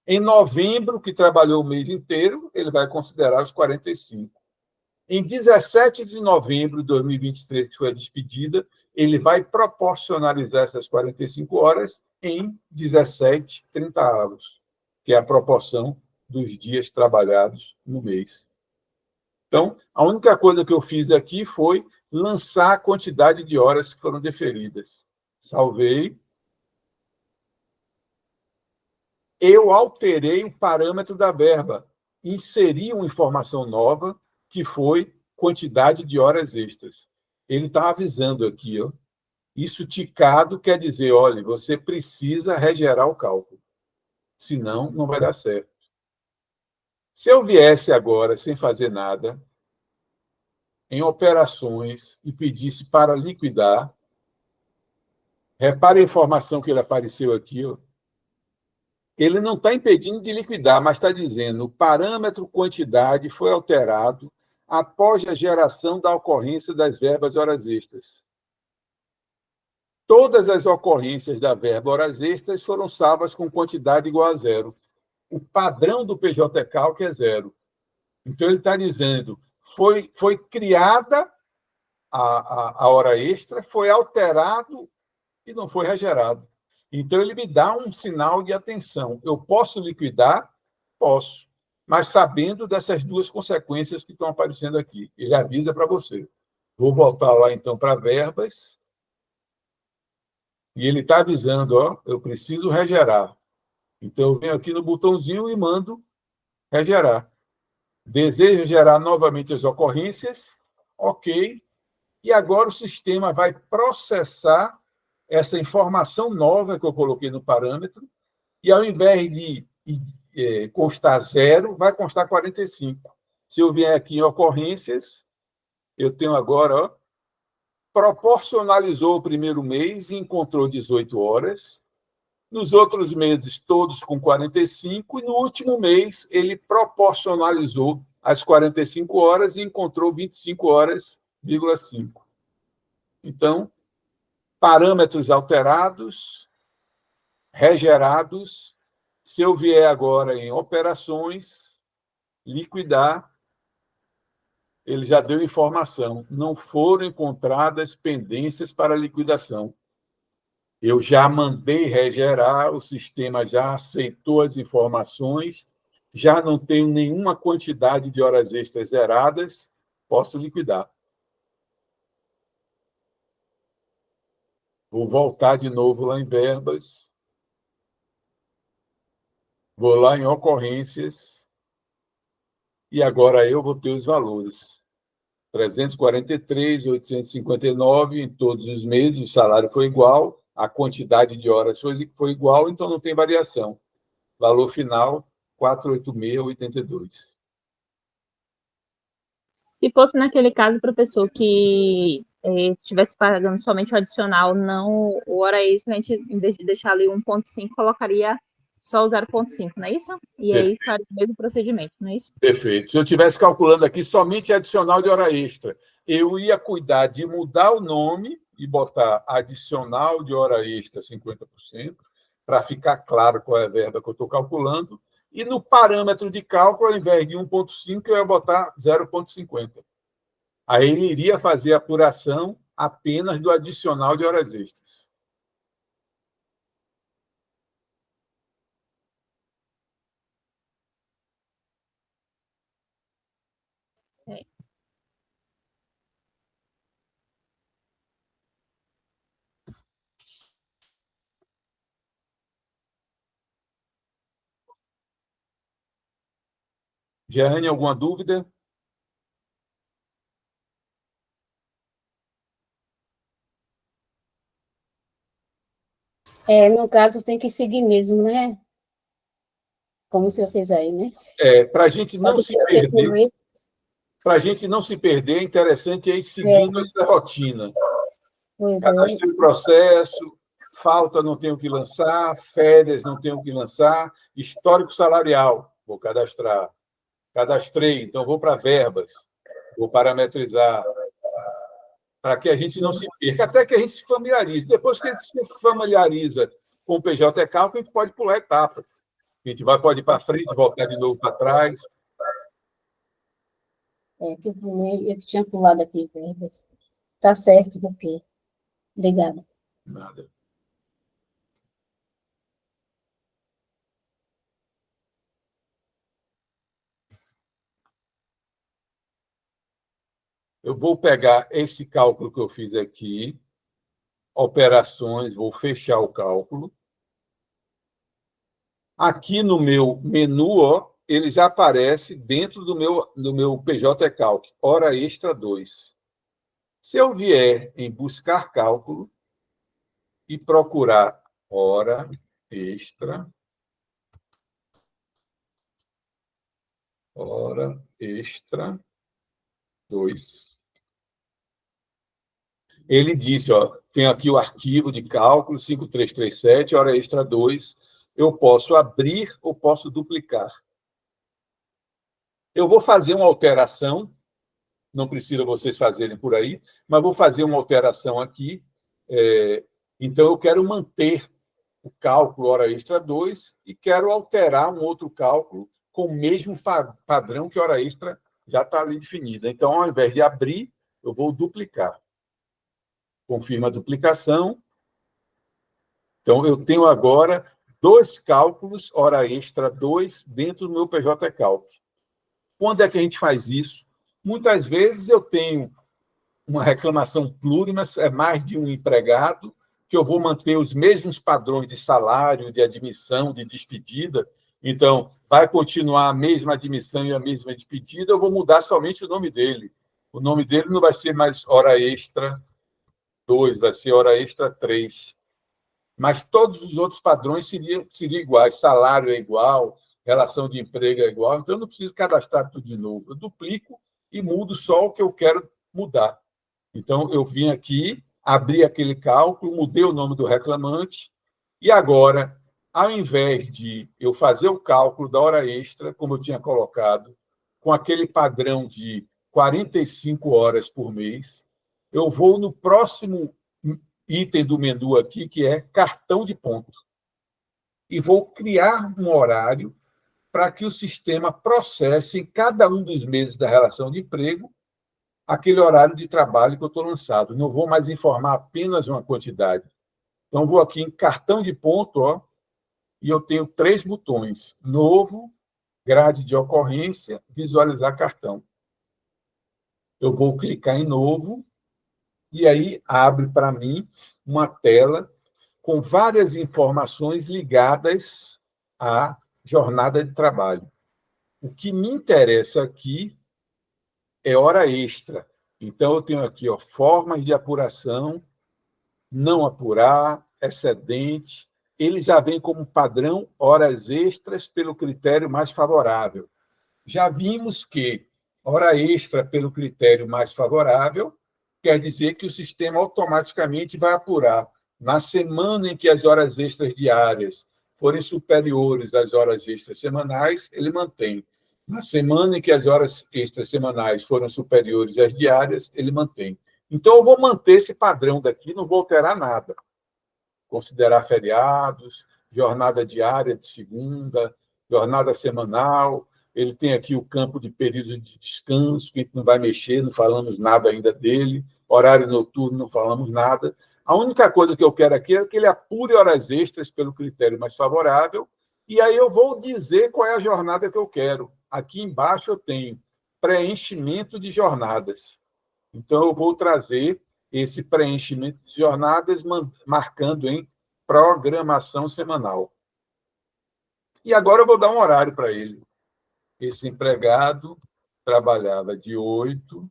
Em novembro, que trabalhou o mês inteiro, ele vai considerar os 45. Em 17 de novembro de 2023, que foi a despedida, ele vai proporcionalizar essas 45 horas em 17 30avos, que é a proporção dos dias trabalhados no mês. Então, a única coisa que eu fiz aqui foi lançar a quantidade de horas que foram deferidas. Salvei. Eu alterei o parâmetro da verba, inseri uma informação nova, que foi quantidade de horas extras. Ele está avisando aqui, ó. Isso ticado quer dizer, olha, você precisa regerar o cálculo, senão não vai dar certo. Se eu viesse agora, sem fazer nada, em operações, e pedisse para liquidar, repare a informação que ele apareceu aqui, ó. Ele não está impedindo de liquidar, mas está dizendo o parâmetro quantidade foi alterado após a geração da ocorrência das verbas horas extras. Todas as ocorrências da verba horas extras foram salvas com quantidade igual a zero. O padrão do PJCalc é zero. Então, ele está dizendo foi criada a hora extra, foi alterado e não foi regerado. Então, ele me dá um sinal de atenção. Eu posso liquidar? Posso. Mas sabendo dessas duas consequências que estão aparecendo aqui. Ele avisa para você. Vou voltar lá, então, para verbas. E ele está avisando, ó, eu preciso regerar. Então, eu venho aqui no botãozinho e mando regerar. Deseja gerar novamente as ocorrências? Ok. E agora o sistema vai processar essa informação nova que eu coloquei no parâmetro, e ao invés de constar zero, vai constar 45. Se eu vier aqui em ocorrências, eu tenho agora, ó, proporcionalizou o primeiro mês e encontrou 18 horas. Nos outros meses, todos com 45, e no último mês, ele proporcionalizou as 45 horas e encontrou 25 horas,5. Então, parâmetros alterados, regerados. Se eu vier agora em operações, liquidar, ele já deu informação. Não foram encontradas pendências para liquidação. Eu já mandei regerar, o sistema já aceitou as informações, já não tenho nenhuma quantidade de horas extras zeradas, posso liquidar. Vou voltar de novo lá em verbas. Vou lá em ocorrências. E agora eu vou ter os valores. 343.859 em todos os meses, o salário foi igual, a quantidade de horas foi igual, então não tem variação. Valor final, 486,82. Se fosse naquele caso, professor, que estivesse pagando somente o adicional, não o hora extra, a gente, em vez de deixar ali 1,5, colocaria só o 0,5, não é isso? E aí Perfeito. faria o mesmo procedimento, não é isso? Perfeito. Se eu estivesse calculando aqui somente adicional de hora extra, eu ia cuidar de mudar o nome e botar adicional de hora extra 50%, para ficar claro qual é a verba que eu estou calculando, e no parâmetro de cálculo, ao invés de 1,5, eu ia botar 0,50. Aí ele iria fazer a apuração apenas do adicional de horas extras. Certo. Jeane, alguma dúvida? No caso, tem que seguir mesmo, né? Como o senhor fez aí, né? Para a gente não se perder, é interessante ir seguindo essa rotina. Pois é. Cadastrei o processo, falta não tenho que lançar, férias não tenho que lançar, histórico salarial, vou cadastrar. Cadastrei, então vou para verbas, vou parametrizar, para que a gente não se perca, até que a gente se familiarize. Depois que a gente se familiariza com o PJ Cálculo, a gente pode pular etapa. A gente pode ir para frente, voltar de novo para trás. Que eu tinha pulado aqui verbas. Tá certo, porque. Obrigada. Nada. Eu vou pegar esse cálculo que eu fiz aqui, operações, vou fechar o cálculo. Aqui no meu menu, ó, ele já aparece dentro do meu PJ Calc, hora extra 2. Se eu vier em buscar cálculo e procurar hora extra 2, ele disse, ó, tem aqui o arquivo de cálculo 5337, hora extra 2, eu posso abrir ou posso duplicar. Eu vou fazer uma alteração, não precisa vocês fazerem por aí, mas vou fazer uma alteração aqui. Então, eu quero manter o cálculo hora extra 2 e quero alterar um outro cálculo com o mesmo padrão que hora extra já está ali definida. Então, ao invés de abrir, eu vou duplicar. Confirma a duplicação. Então, eu tenho agora 2 cálculos hora extra 2 dentro do meu PJ Calc. Quando é que a gente faz isso? Muitas vezes eu tenho uma reclamação plurima, é mais de um empregado, que eu vou manter os mesmos padrões de salário, de admissão, de despedida. Então, vai continuar a mesma admissão e a mesma despedida, eu vou mudar somente o nome dele. O nome dele não vai ser mais hora extra 2, vai ser hora extra 3. Mas todos os outros padrões seriam iguais. Salário é igual, relação de emprego é igual, então eu não preciso cadastrar tudo de novo. Eu duplico e mudo só o que eu quero mudar. Então, eu vim aqui, abri aquele cálculo, mudei o nome do reclamante, e agora, ao invés de eu fazer o cálculo da hora extra, como eu tinha colocado, com aquele padrão de 45 horas por mês, eu vou no próximo item do menu aqui, que é cartão de ponto. E vou criar um horário para que o sistema processe em cada um dos meses da relação de emprego aquele horário de trabalho que eu estou lançado. Não vou mais informar apenas uma quantidade. Então, vou aqui em cartão de ponto, ó, e eu tenho 3 botões. Novo, grade de ocorrência, visualizar cartão. Eu vou clicar em novo, e aí abre para mim uma tela com várias informações ligadas à jornada de trabalho. O que me interessa aqui é hora extra. Então, eu tenho aqui formas de apuração, não apurar, excedente. Ele já vem como padrão horas extras pelo critério mais favorável. Já vimos que hora extra pelo critério mais favorável quer dizer que o sistema automaticamente vai apurar na semana em que as horas extras diárias forem superiores às horas extras semanais, ele mantém. Na semana em que as horas extras semanais foram superiores às diárias, ele mantém. Então, eu vou manter esse padrão daqui, não vou alterar nada. Considerar feriados, jornada diária de segunda, jornada semanal. Ele tem aqui o campo de período de descanso, que a gente não vai mexer, não falamos nada ainda dele. Horário noturno, não falamos nada. A única coisa que eu quero aqui é que ele apure horas extras pelo critério mais favorável, e aí eu vou dizer qual é a jornada que eu quero. Aqui embaixo eu tenho preenchimento de jornadas. Então, eu vou trazer esse preenchimento de jornadas marcando em programação semanal. E agora eu vou dar um horário para ele. Esse empregado trabalhava de 8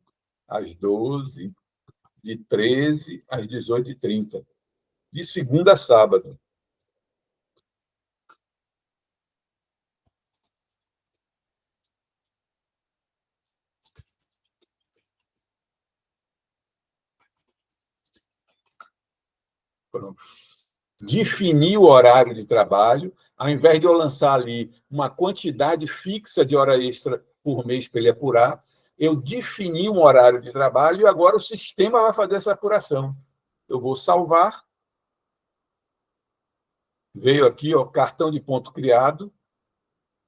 às 12, de 13 às 18h30, de segunda a sábado. Pronto. Definir o horário de trabalho, ao invés de eu lançar ali uma quantidade fixa de hora extra por mês para ele apurar, eu defini um horário de trabalho e agora o sistema vai fazer essa apuração. Eu vou salvar. Veio aqui, cartão de ponto criado.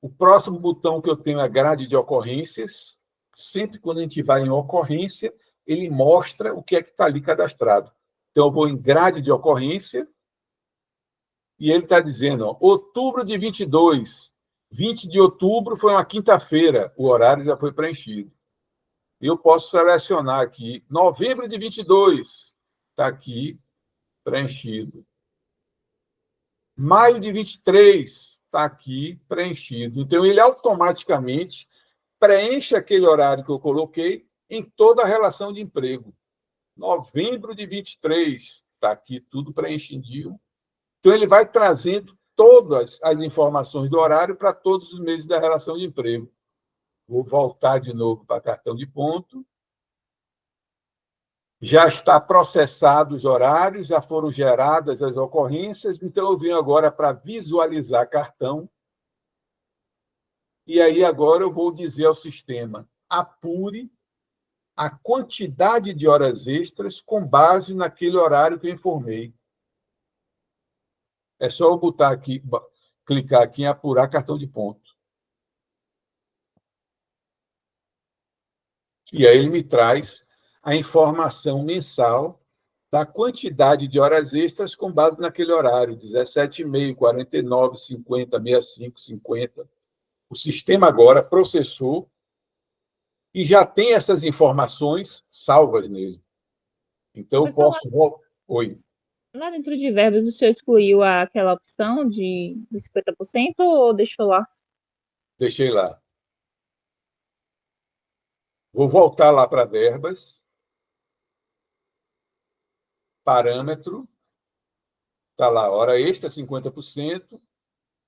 O próximo botão que eu tenho é grade de ocorrências. Sempre quando a gente vai em ocorrência, ele mostra o que é que está ali cadastrado. Então, eu vou em grade de ocorrência e ele está dizendo, outubro de 22, 20 de outubro foi uma quinta-feira, o horário já foi preenchido. Eu posso selecionar aqui, novembro de 22, está aqui preenchido. Maio de 23, está aqui preenchido. Então, ele automaticamente preenche aquele horário que eu coloquei em toda a relação de emprego. Novembro de 23, está aqui tudo preenchidinho. Então, ele vai trazendo todas as informações do horário para todos os meses da relação de emprego. Vou voltar de novo para cartão de ponto. Já está processado os horários, já foram geradas as ocorrências, então eu venho agora para visualizar cartão. E aí agora eu vou dizer ao sistema, apure a quantidade de horas extras com base naquele horário que eu informei. É só eu botar aqui, clicar aqui em apurar cartão de ponto. E aí ele me traz a informação mensal da quantidade de horas extras com base naquele horário, 17h30, 49, 50, 65, 50. O sistema agora processou e já tem essas informações salvas nele. Então, eu posso... Oi. Lá dentro de verbas, o senhor excluiu aquela opção de 50% ou deixou lá? Deixei lá. Vou voltar lá para verbas. Parâmetro. Está lá, hora extra, 50%,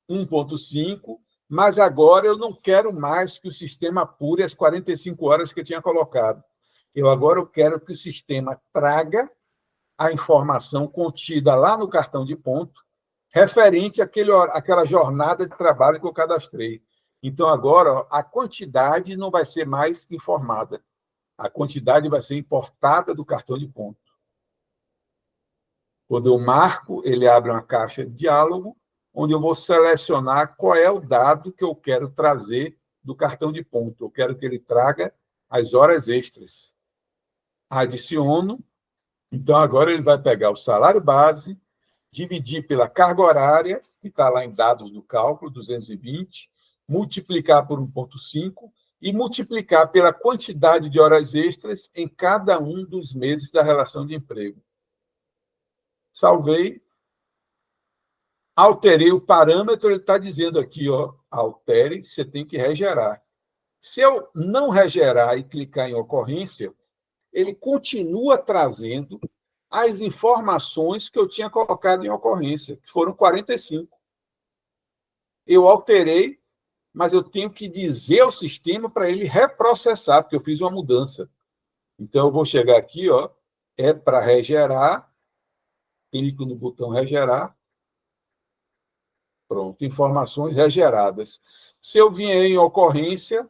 1,5%, mas agora eu não quero mais que o sistema apure as 45 horas que eu tinha colocado. Agora eu quero que o sistema traga a informação contida lá no cartão de ponto, referente àquela jornada de trabalho que eu cadastrei. Então, agora, a quantidade não vai ser mais informada. A quantidade vai ser importada do cartão de ponto. Quando eu marco, ele abre uma caixa de diálogo, onde eu vou selecionar qual é o dado que eu quero trazer do cartão de ponto. Eu quero que ele traga as horas extras. Adiciono. Então, agora ele vai pegar o salário base, dividir pela carga horária, que está lá em dados do cálculo, 220, multiplicar por 1,5 e multiplicar pela quantidade de horas extras em cada um dos meses da relação de emprego. Salvei. Alterei o parâmetro, ele está dizendo aqui, altere, você tem que regerar. Se eu não regerar e clicar em ocorrência, ele continua trazendo as informações que eu tinha colocado em ocorrência, que foram 45. Eu alterei, mas eu tenho que dizer ao sistema para ele reprocessar, porque eu fiz uma mudança. Então, eu vou chegar aqui, ó, é para regerar, clico no botão regerar, pronto, informações regeradas. Se eu vier em ocorrência,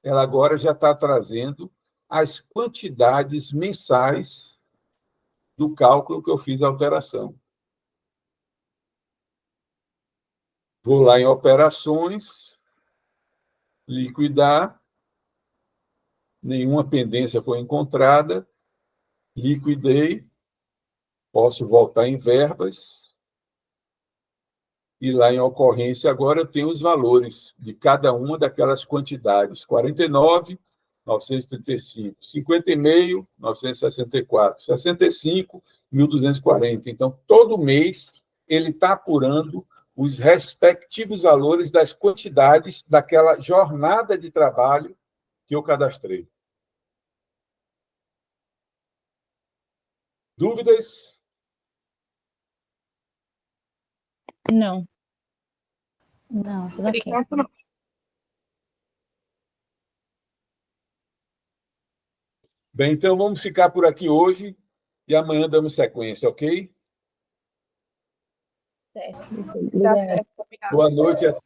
ela agora já está trazendo as quantidades mensais do cálculo que eu fiz a alteração. Vou lá em operações, liquidar, nenhuma pendência foi encontrada, liquidei, posso voltar em verbas, e lá em ocorrência agora eu tenho os valores de cada uma daquelas quantidades, 49, 935, 50,5, 964, 65, 1.240. Então, todo mês, ele está apurando os respectivos valores das quantidades daquela jornada de trabalho que eu cadastrei. Dúvidas? Não. Não, tudo Por ok. enquanto, não. Bem, então vamos ficar por aqui hoje e amanhã damos sequência, ok? Tá Obrigada. certo, combinado. Boa noite a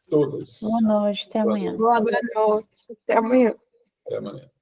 todos. Boa noite, até amanhã. Boa noite. Até amanhã. Até amanhã.